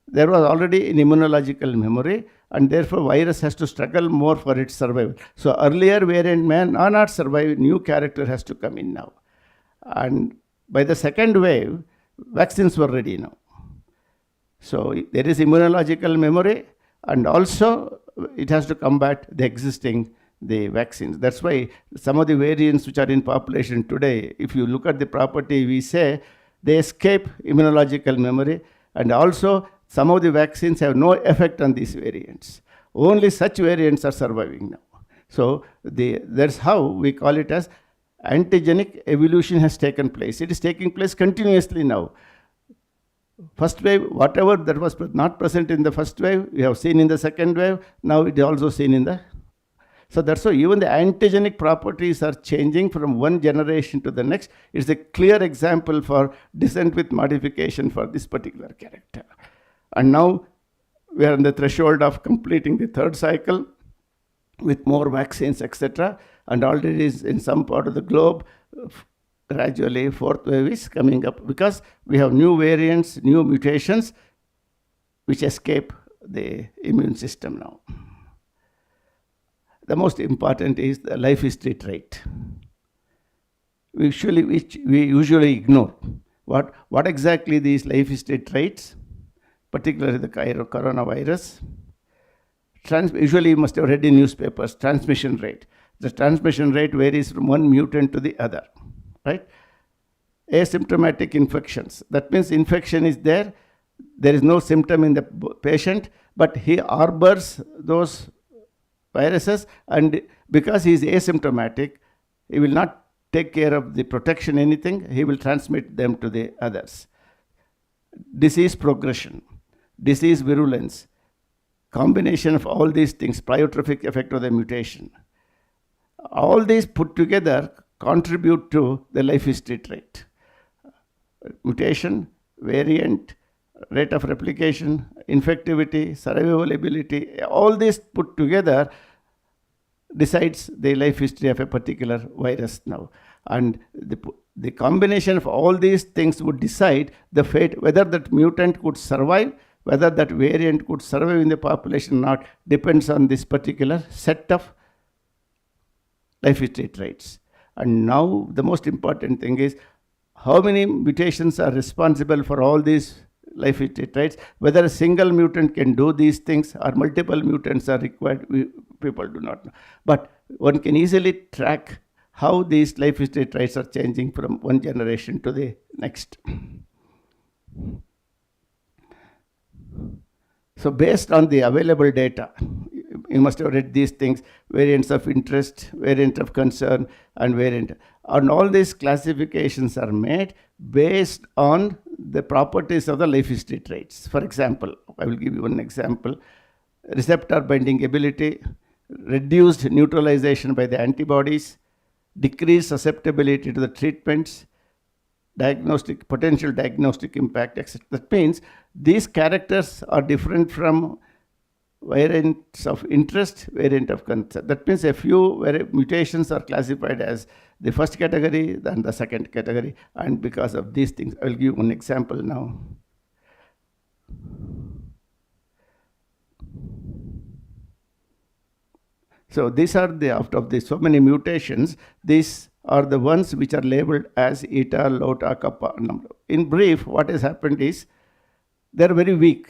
There was already an immunological memory, and therefore virus has to struggle more for its survival. So earlier variant may not survive, new character has to come in now. And by the second wave, vaccines were ready now. So there is immunological memory, and also it has to combat the vaccines. That's why some of the variants which are in population today, if you look at the property, we say they escape immunological memory, and also some of the vaccines have no effect on these variants. Only such variants are surviving now. So that's how we call it as antigenic evolution has taken place. It is taking place continuously now. First wave, whatever that was not present in the first wave, we have seen in the second wave, now it is also seen in the... So that's why even the antigenic properties are changing from one generation to the next. It's a clear example for descent with modification for this particular character. And now we are on the threshold of completing the third cycle with more vaccines, etc. And already in some part of the globe, gradually fourth wave is coming up because we have new variants, new mutations which escape the immune system now. The most important is the life history trait, which we usually ignore. What exactly these life history traits, particularly the coronavirus? Usually you must have read in newspapers, transmission rate. The transmission rate varies from one mutant to the other, right? Asymptomatic infections. That means infection is there is no symptom in the patient, but he harbors those viruses, and because he is asymptomatic, he will not take care of the protection, anything, he will transmit them to the others. Disease progression, disease virulence, combination of all these things, pleiotropic effect of the mutation. All these put together contribute to the life history trait. Mutation, variant, rate of replication, infectivity, survivability, all this put together decides the life history of a particular virus now. And the combination of all these things would decide the fate, whether that mutant could survive, whether that variant could survive in the population or not, depends on this particular set of life history traits. And now the most important thing is how many mutations are responsible for all these life history traits. Whether a single mutant can do these things or multiple mutants are required, people do not know. But one can easily track how these life history traits are changing from one generation to the next. So based on the available data, you must have read these things, variants of interest, variant of concern, and variant. And all these classifications are made based on the properties of the life history traits. For example, I will give you one example. Receptor binding ability, reduced neutralization by the antibodies, decreased susceptibility to the treatments, potential diagnostic impact, etc. That means these characters are different from variants of interest, variant of concern. That means a few mutations are classified as the first category, then the second category, and because of these things, I will give one example now. So these are out of the so many mutations, these are the ones which are labeled as eta, lota, kappa number. In brief, what has happened is they are very weak.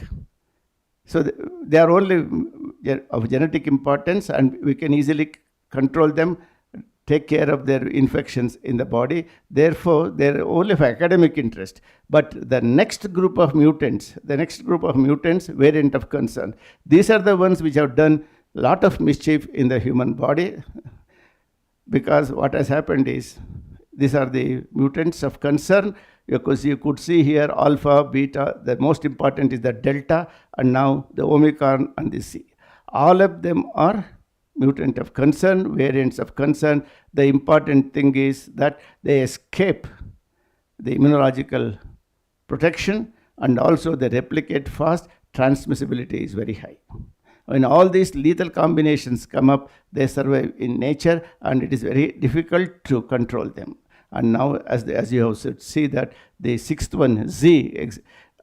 So they are only of genetic importance, and we can easily control them, take care of their infections in the body. Therefore, they are only of academic interest. But the next group of mutants, variant of concern, these are the ones which have done a lot of mischief in the human body, because what has happened is these are the mutants of concern. Because you could see here alpha, beta, the most important is the delta, and now the omicron and the C. All of them are mutant of concern, variants of concern. The important thing is that they escape the immunological protection, and also they replicate fast. Transmissibility is very high. When all these lethal combinations come up, they survive in nature, and it is very difficult to control them. And now, as you have see that the sixth one, Z,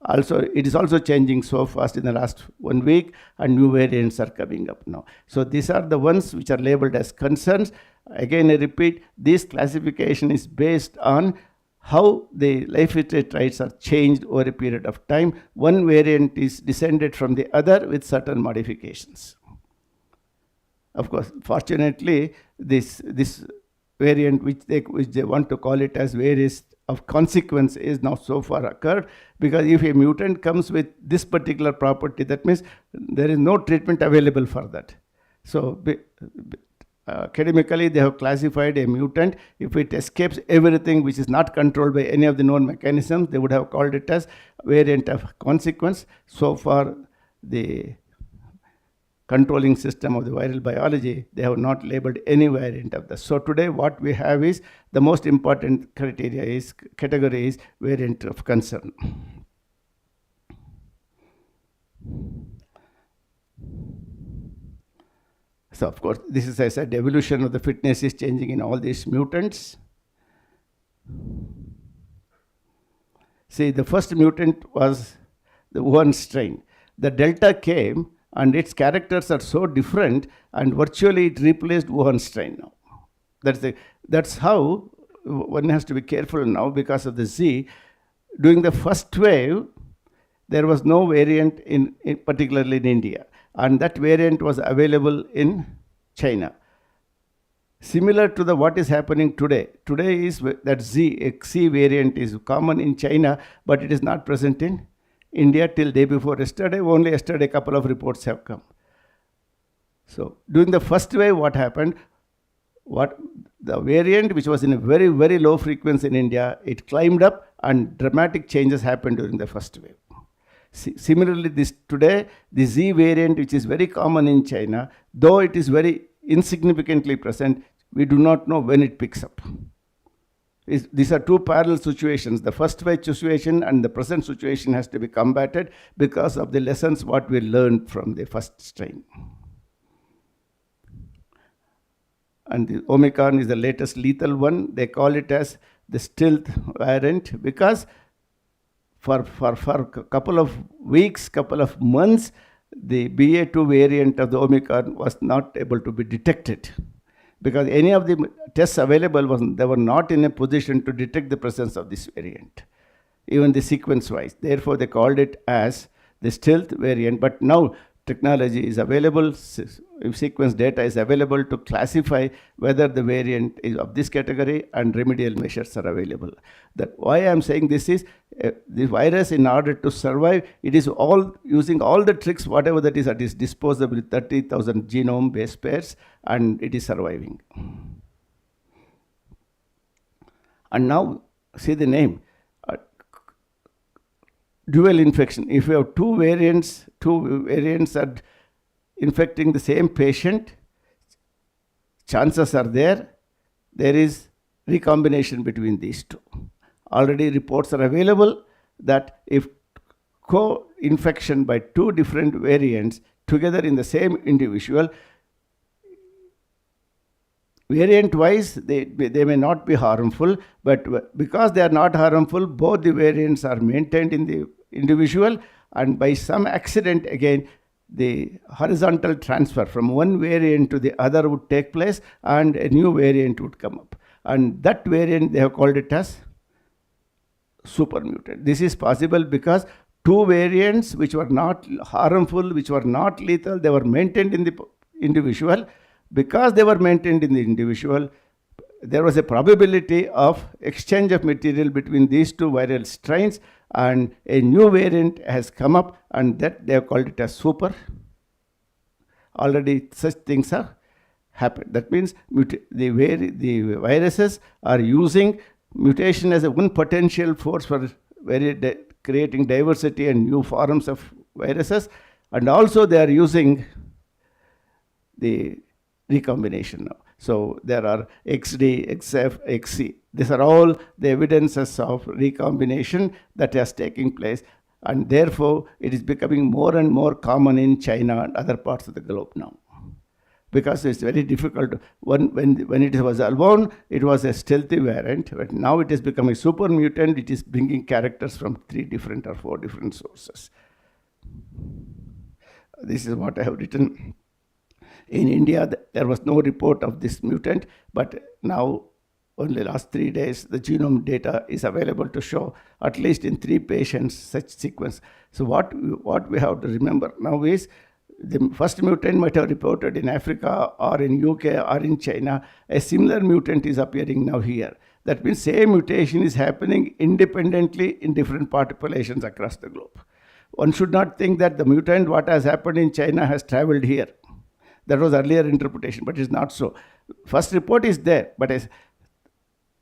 also it is also changing so fast in the last 1 week, and new variants are coming up now. So these are the ones which are labeled as concerns. Again, I repeat, this classification is based on how the life history traits are changed over a period of time. One variant is descended from the other with certain modifications. Of course, fortunately, this variant, which they want to call it as various of consequence, is now so far occurred, because if a mutant comes with this particular property, that means there is no treatment available for that. So academically, they have classified a mutant. If it escapes everything which is not controlled by any of the known mechanisms, they would have called it as variant of consequence. So far, the controlling system of the viral biology, they have not labeled any variant of this. So today, what we have is the most important category is variant of concern. So of course, this is, as I said, the evolution of the fitness is changing in all these mutants. See, the first mutant was the Wuhan strain. The Delta came, and its characters are so different, and virtually it replaced Wuhan strain now. That's how one has to be careful now because of the Z. During the first wave, there was no variant particularly in India, and that variant was available in China. Similar to what is happening today. Today is that C variant is common in China, but it is not present in India till day before yesterday. Only yesterday a couple of reports have come. So during the first wave, what happened? What the variant which was in a very, very low frequency in India, it climbed up and dramatic changes happened during the first wave. Similarly, today, the Z variant, which is very common in China, though it is very insignificantly present, we do not know when it picks up. These are two parallel situations. The first wave situation and the present situation has to be combated because of the lessons what we learned from the first strain. And the Omicron is the latest lethal one. They call it as the stealth variant because for a couple of weeks, couple of months, the BA2 variant of the Omicron was not able to be detected because any of the tests available, they were not in a position to detect the presence of this variant, even the sequence-wise. Therefore, they called it as the stealth variant. But now technology is available, sequence data is available to classify whether the variant is of this category, and remedial measures are available. That why I am saying this is the virus, in order to survive, it is all using all the tricks, whatever that is at its disposal with 30,000 genome base pairs, and it is surviving. And now see the name. Dual infection. If you have two variants are infecting the same patient, chances are there is recombination between these two. Already reports are available that if co-infection by two different variants together in the same individual, variant-wise, they may not be harmful, but because they are not harmful, both the variants are maintained in the individual, and by some accident, again, the horizontal transfer from one variant to the other would take place, and a new variant would come up. And that variant, they have called it as super mutant. This is possible because two variants which were not harmful, which were not lethal, they were maintained in the individual. Because they were maintained in the individual, there was a probability of exchange of material between these two viral strains, and a new variant has come up, and that they have called it as super. Already such things have happened. That means the viruses are using mutation as one potential force for creating diversity and new forms of viruses, and also they are using the recombination now. So there are XD, XF, XC. These are all the evidences of recombination that is taking place, and therefore it is becoming more and more common in China and other parts of the globe now. Because it's very difficult. When it was born, it was a stealthy variant, but now it is becoming super mutant. It is bringing characters from 3 different or 4 different sources. This is what I have written. In India, there was no report of this mutant, but now, only last 3 days, the genome data is available to show at least in 3 patients such sequence. So what we have to remember now is the first mutant might have reported in Africa or in UK or in China. A similar mutant is appearing now here. That means same mutation is happening independently in different populations across the globe. One should not think that the mutant, what has happened in China, has traveled here. That was earlier interpretation, but it's not so. First report is there, but as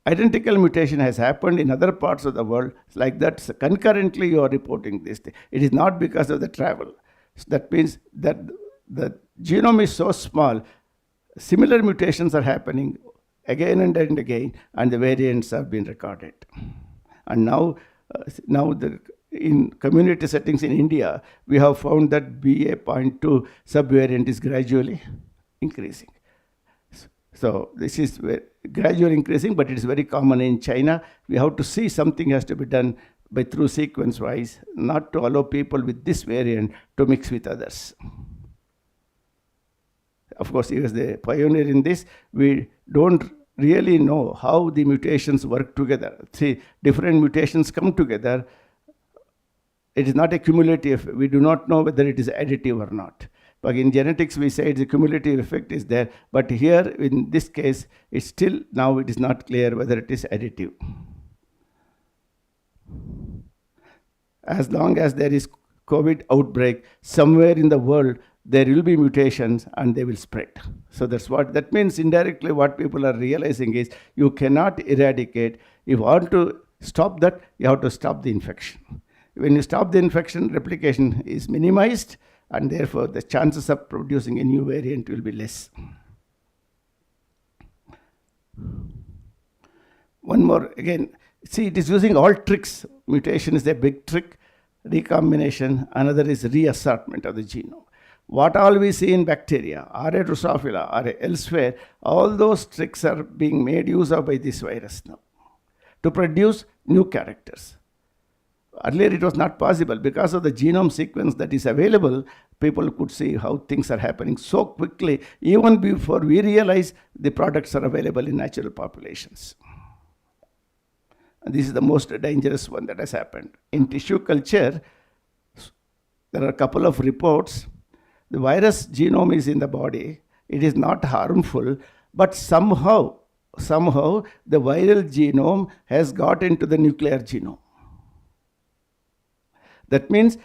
identical mutation has happened in other parts of the world, like that concurrently you are reporting this thing. It is not because of the travel. So that means that the genome is so small, similar mutations are happening again and again, and the variants have been recorded. And now in community settings in India, we have found that BA.2 subvariant is gradually increasing. So this is gradually increasing, but it is very common in China. We have to see something has to be done through sequence-wise, not to allow people with this variant to mix with others. Of course, he was the pioneer in this. We don't really know how the mutations work together. 3 different mutations come together. It is not a cumulative. We do not know whether it is additive or not. But in genetics, we say the cumulative effect is there. But here, in this case, it's still now it is not clear whether it is additive. As long as there is COVID outbreak somewhere in the world, there will be mutations and they will spread. So that means indirectly what people are realizing is you cannot eradicate. If you want to stop that, you have to stop the infection. When you stop the infection, replication is minimized, and therefore the chances of producing a new variant will be less. One more, again, see, it is using all tricks. Mutation is a big trick, recombination, another is reassortment of the genome. What all we see in bacteria, or a Drosophila, or elsewhere, all those tricks are being made use of by this virus now to produce new characters. Earlier it was not possible. Because of the genome sequence that is available, people could see how things are happening so quickly. Even before we realize the products are available in natural populations. And this is the most dangerous one that has happened. In tissue culture, there are a couple of reports. The virus genome is in the body. It is not harmful, but somehow the viral genome has got into the nuclear genome. That means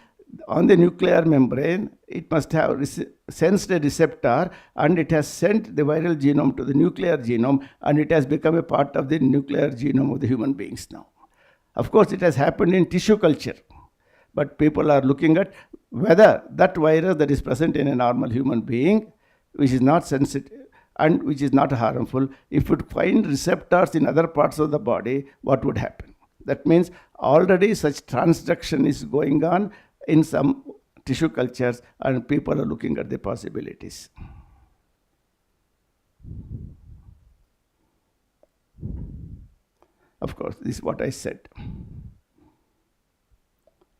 on the nuclear membrane, it must have sensed a receptor, and it has sent the viral genome to the nuclear genome, and it has become a part of the nuclear genome of the human beings now. Of course, it has happened in tissue culture, but people are looking at whether that virus that is present in a normal human being, which is not sensitive and which is not harmful, if it would find receptors in other parts of the body, what would happen? That means already such transduction is going on in some tissue cultures, and people are looking at the possibilities. Of course, this is what I said.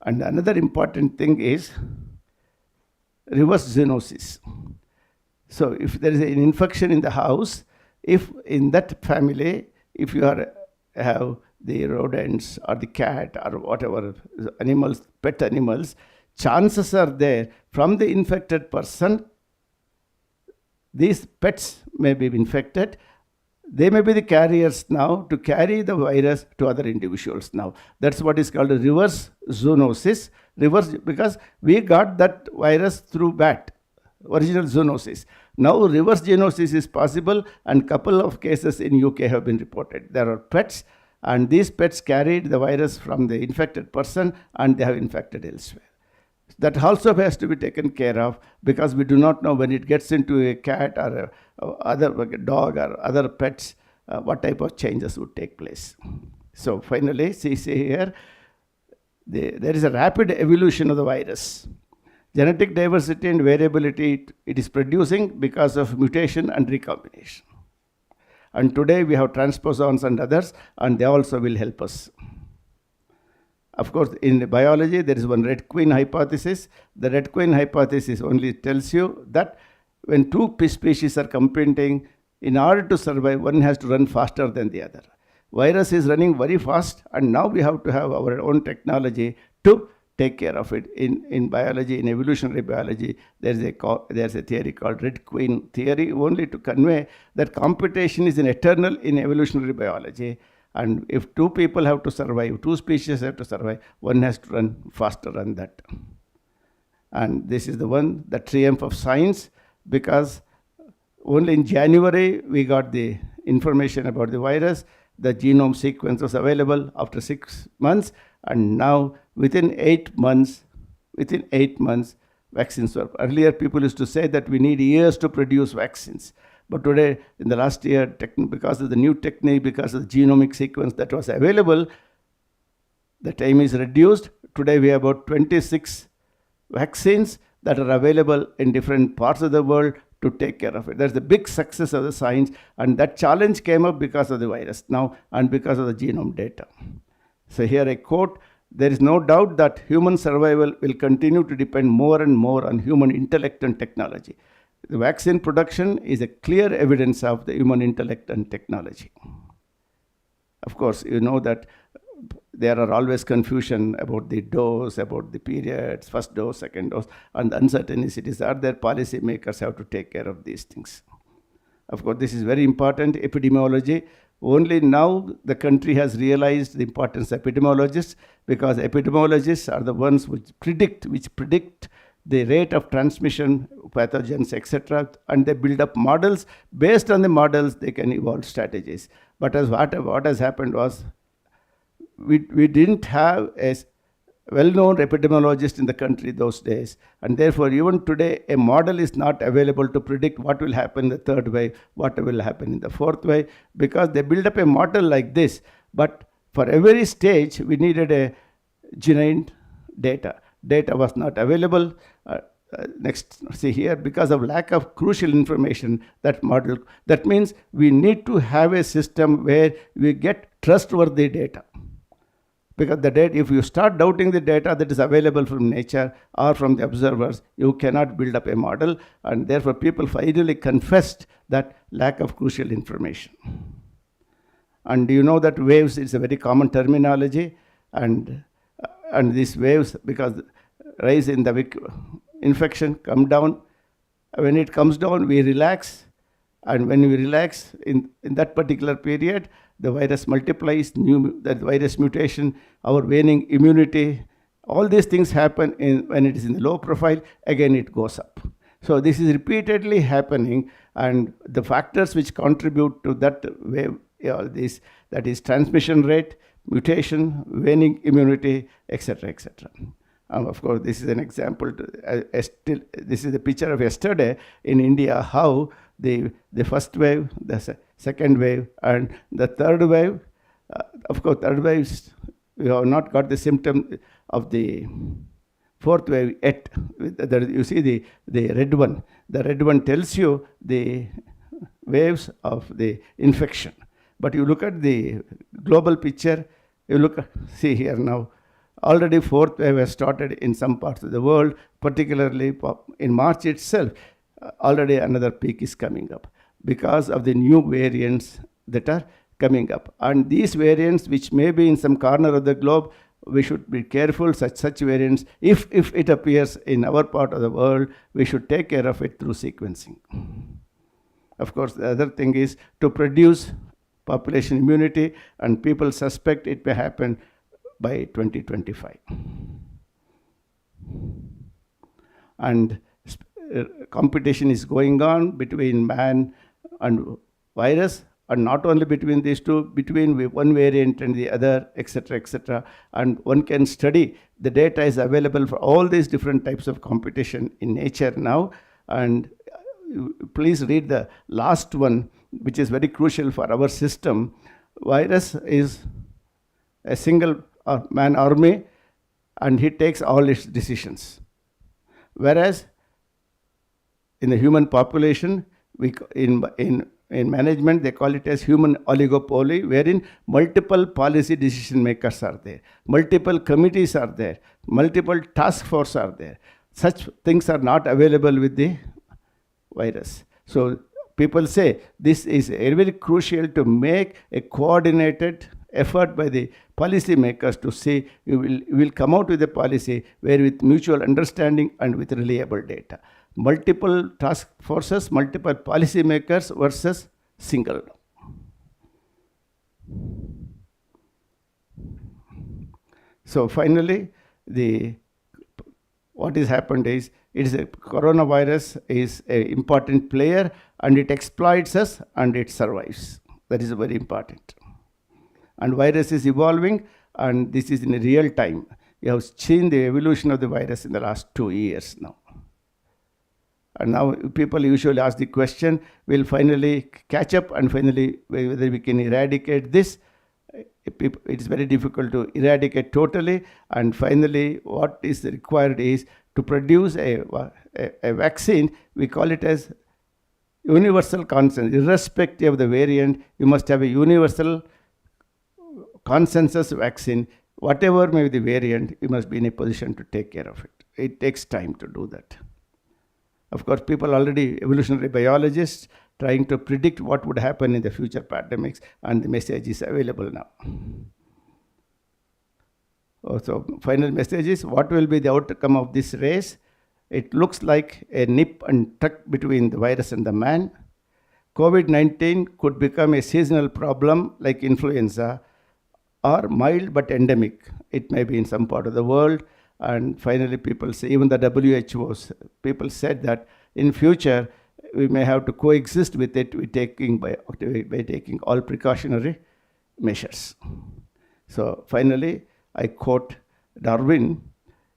And another important thing is reverse zoonosis. So if there is an infection in the house, if in that family, if you have the rodents or the cat or whatever animals, pet animals, chances are there from the infected person, these pets may be infected. They may be the carriers now to carry the virus to other individuals now. That's what is called a reverse zoonosis. Reverse, because we got that virus through bat, original zoonosis. Now reverse zoonosis is possible, and couple of cases in UK have been reported. There are pets, and these pets carried the virus from the infected person, and they have infected elsewhere. That also has to be taken care of, because we do not know when it gets into a cat or a dog or other pets, what type of changes would take place. So finally, see here, there is a rapid evolution of the virus. Genetic diversity and variability it is producing because of mutation and recombination. And today we have transposons and others, and they also will help us. Of course, in biology, there is one red queen hypothesis. The red queen hypothesis only tells you that when two species are competing, in order to survive, one has to run faster than the other. Virus is running very fast, and now we have to have our own technology to take care of it. In biology, in evolutionary biology, there's a theory called red queen theory, only to convey that competition is eternal in evolutionary biology. And if two people have to survive, two species have to survive, one has to run faster than that. And this is the triumph of science, because only in January we got the information about the virus. The genome sequence was available after 6 months, and now within 8 months, vaccines were. Earlier people used to say that we need years to produce vaccines. But today, in the last year, because of the new technique, because of the genomic sequence that was available, the time is reduced. Today we have about 26 vaccines that are available in different parts of the world to take care of it. That's the big success of the science, and that challenge came up because of the virus now and because of the genome data. So here I quote, "There is no doubt that human survival will continue to depend more and more on human intellect and technology. The vaccine production is a clear evidence of the human intellect and technology." Of course, you know that there are always confusion about the dose, about the periods, first dose, second dose, and the uncertainties are there. Policy makers have to take care of these things. Of course, this is very important, epidemiology. Only now the country has realized the importance of epidemiologists, because epidemiologists are the ones which predict the rate of transmission, pathogens, etc., and they build up models. Based on the models, they can evolve strategies. But as what has happened was, we didn't have a well-known epidemiologist in the country those days, and therefore even today a model is not available to predict what will happen in the third wave, what will happen in the fourth wave, because they build up a model like this. But for every stage we needed a genuine data. Data was not available. Next, see here, because of lack of crucial information, that model, that means we need to have a system where we get trustworthy data. Because the data, if you start doubting the data that is available from nature or from the observers, you cannot build up a model, and therefore people finally confessed that lack of crucial information. And you know that waves is a very common terminology, and these waves, because rise in the infection, come down. When it comes down, we relax, and when we relax in that particular period, the virus multiplies, that virus mutation, our waning immunity, all these things happen when it is in the low profile, again it goes up. So this is repeatedly happening, and the factors which contribute to that wave, that is transmission rate, mutation, waning immunity, etc., etc. Of course, this is an example. This is a picture of yesterday in India, how the first wave, the second wave, and the third wave. Of course, third wave, we have not got the symptom of the fourth wave yet. You see the red one. The red one tells you the waves of the infection. But you look at the global picture, see here now, already fourth wave has started in some parts of the world, particularly in March itself. Already another peak is coming up because of the new variants that are coming up. And these variants, which may be in some corner of the globe, we should be careful. Such variants, if it appears in our part of the world, we should take care of it through sequencing. Of course, the other thing is to produce population immunity, and people suspect it may happen by 2025. And competition is going on between man and virus, and not only between these two, between one variant and the other, etc., etc. And one can study, the data is available for all these different types of competition in nature now. And please read the last one, which is very crucial for our system. Virus is a single man army, and he takes all its decisions. Whereas in the human population, in management, they call it as human oligopoly, wherein multiple policy decision makers are there, multiple committees are there, multiple task force are there. Such things are not available with the virus. So people say this is very crucial to make a coordinated effort by the policy makers to say you will come out with a policy where with mutual understanding and with reliable data. Multiple task forces, multiple policy makers versus single. So finally, what has happened is, coronavirus is an important player, and it exploits us and it survives. That is very important. And virus is evolving, and this is in real time. You have seen the evolution of the virus in the last 2 years now. And now people usually ask the question, will finally catch up, and finally whether we can eradicate this. It is very difficult to eradicate totally, and finally what is required is to produce a vaccine. We call it as universal consensus. Irrespective of the variant, you must have a universal consensus vaccine. Whatever may be the variant, you must be in a position to take care of it. It takes time to do that. Of course, people already, evolutionary biologists, trying to predict what would happen in the future pandemics, and the message is available now. So, final message is, what will be the outcome of this race? It looks like a nip and tuck between the virus and the man. COVID-19 could become a seasonal problem like influenza, or mild but endemic. It may be in some part of the world, And finally, people say, even the WHO's people said that in future we may have to coexist with it by taking all precautionary measures. So finally, I quote Darwin: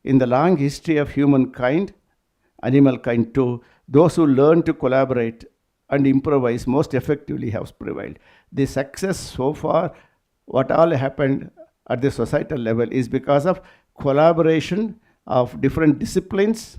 "In the long history of humankind, animal kind too, those who learn to collaborate and improvise most effectively have prevailed." The success so far, what all happened at the societal level, is because of collaboration of different disciplines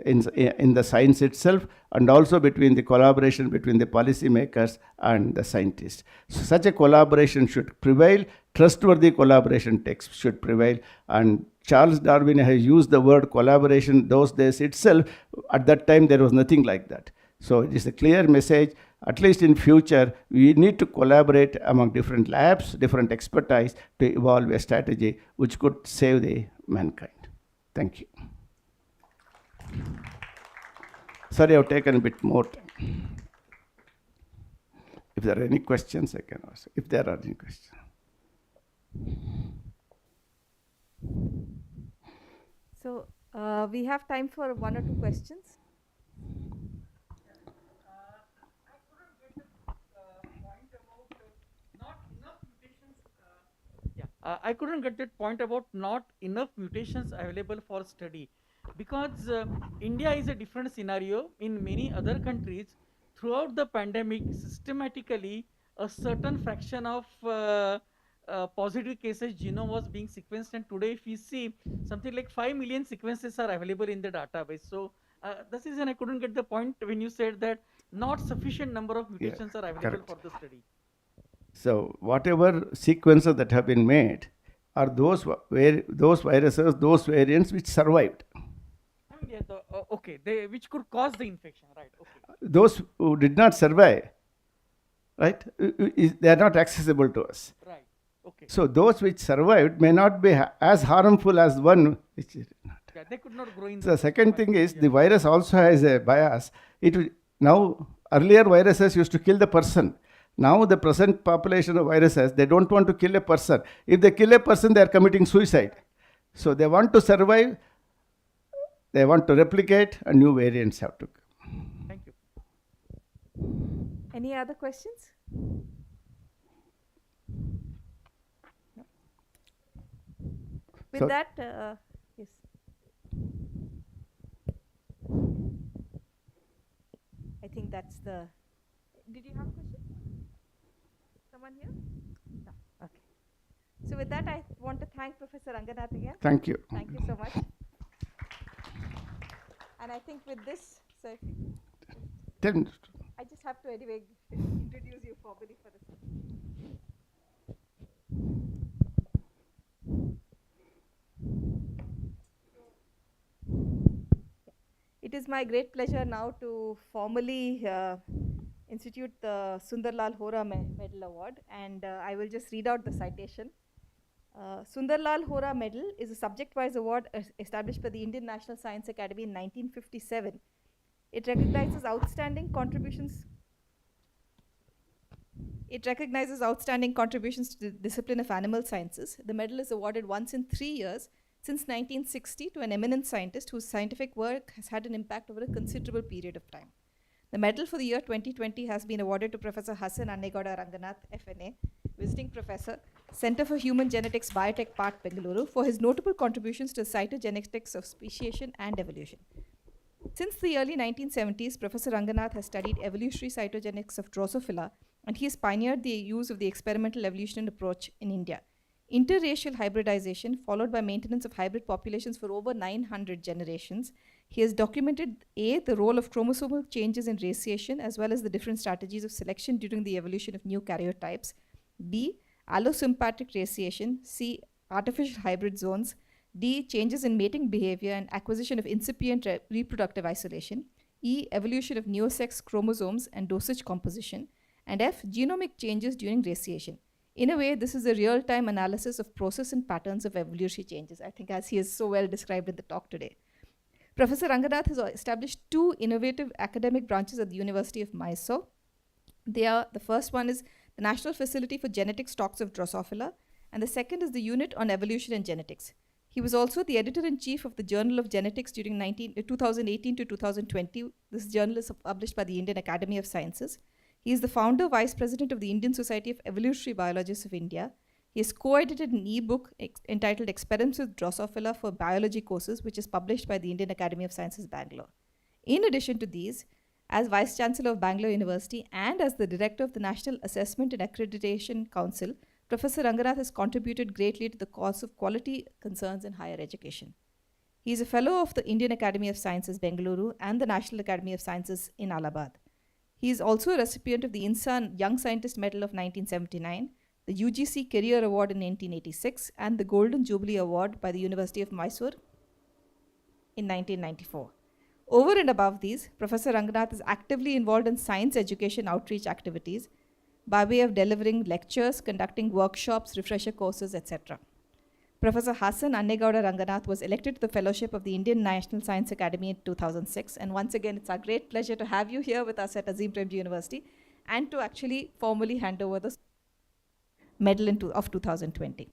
in the science itself, and also between the collaboration between the policymakers and the scientists. So such a collaboration should prevail. Trustworthy collaboration should prevail. And Charles Darwin has used the word collaboration those days itself. At that time, there was nothing like that. So it is a clear message. At least in future, we need to collaborate among different labs, different expertise to evolve a strategy which could save the mankind. Thank you. Sorry, I've taken a bit more time. If there are any questions, I can ask. If there are any questions. So we have time for one or two questions. I couldn't get that point about not enough mutations available for study, because India is a different scenario. In many other countries, throughout the pandemic, systematically a certain fraction of positive cases genome was being sequenced, and today if we see, something like 5 million sequences are available in the database. So this is, and I couldn't get the point when you said that not sufficient number of mutations are available for the study. So whatever sequences that have been made are those viruses, those variants which survived. Yeah, okay, which could cause the infection, right? Okay. Those who did not survive, right, they are not accessible to us. Right. Okay. So those which survived may not be as harmful as one which is not. Yeah, they could not grow in. The second thing is the virus also has a bias. Now earlier viruses used to kill the person. Now the present population of viruses, they don't want to kill a person. If they kill a person, they are committing suicide. So they want to survive, they want to replicate, and new variants have to come. Thank you. Any other questions? No. With that, yes. I think that's the. Did you have a question? Someone here? No. Okay. So with that, I want to thank Professor Ranganath again. Thank you. Thank you so much. And I think with this, so if you, 10 minutes. I just have to anyway introduce you formally for this. It is my great pleasure now to formally institute the Sunderland Hora Medal Award, and I will just read out the citation. Sunderland Hora Medal is a subject-wise award established by the Indian National Science Academy in 1957. It recognizes outstanding contributions. It recognizes outstanding contributions to the discipline of animal sciences. The medal is awarded once in 3 years since 1960 to an eminent scientist whose scientific work has had an impact over a considerable period of time. The medal for the year 2020 has been awarded to Professor Hassan Annegowda Ranganath, FNA, Visiting Professor, Center for Human Genetics, Biotech Park, Bangalore, for his notable contributions to the cytogenetics of speciation and evolution. Since the early 1970s, Professor Ranganath has studied evolutionary cytogenetics of Drosophila, and he has pioneered the use of the experimental evolution approach in India. Interracial hybridization, followed by maintenance of hybrid populations for over 900 generations. He has documented A, the role of chromosomal changes in raciation, as well as the different strategies of selection during the evolution of new karyotypes. B, allosympatric raciation. C, artificial hybrid zones. D, changes in mating behavior and acquisition of incipient reproductive isolation. E, evolution of neosex chromosomes and dosage composition. And F, genomic changes during raciation. In a way, this is a real-time analysis of process and patterns of evolutionary changes, I think, as he is so well described in the talk today. Professor Ranganath has established 2 innovative academic branches at the University of Mysore. The first one is the National Facility for Genetic Stocks of Drosophila, and the second is the Unit on Evolution and Genetics. He was also the editor-in-chief of the Journal of Genetics during 2018 to 2020. This journal is published by the Indian Academy of Sciences. He is the founder, vice president of the Indian Society of Evolutionary Biologists of India. He has co-edited an e-book entitled Experiments with Drosophila for Biology courses, which is published by the Indian Academy of Sciences, Bangalore. In addition to these, as Vice Chancellor of Bangalore University and as the Director of the National Assessment and Accreditation Council, Professor Ranganath has contributed greatly to the cause of quality concerns in higher education. He is a Fellow of the Indian Academy of Sciences, Bengaluru, and the National Academy of Sciences in Allahabad. He is also a recipient of the INSA Young Scientist Medal of 1979, the UGC Career Award in 1986, and the Golden Jubilee Award by the University of Mysore in 1994. Over and above these, Professor Ranganath is actively involved in science education outreach activities by way of delivering lectures, conducting workshops, refresher courses, etc. Professor Hassan Annegowda Ranganath was elected to the Fellowship of the Indian National Science Academy in 2006. And once again, it's our great pleasure to have you here with us at Azim Premji University and to actually formally hand over the medal of 2020.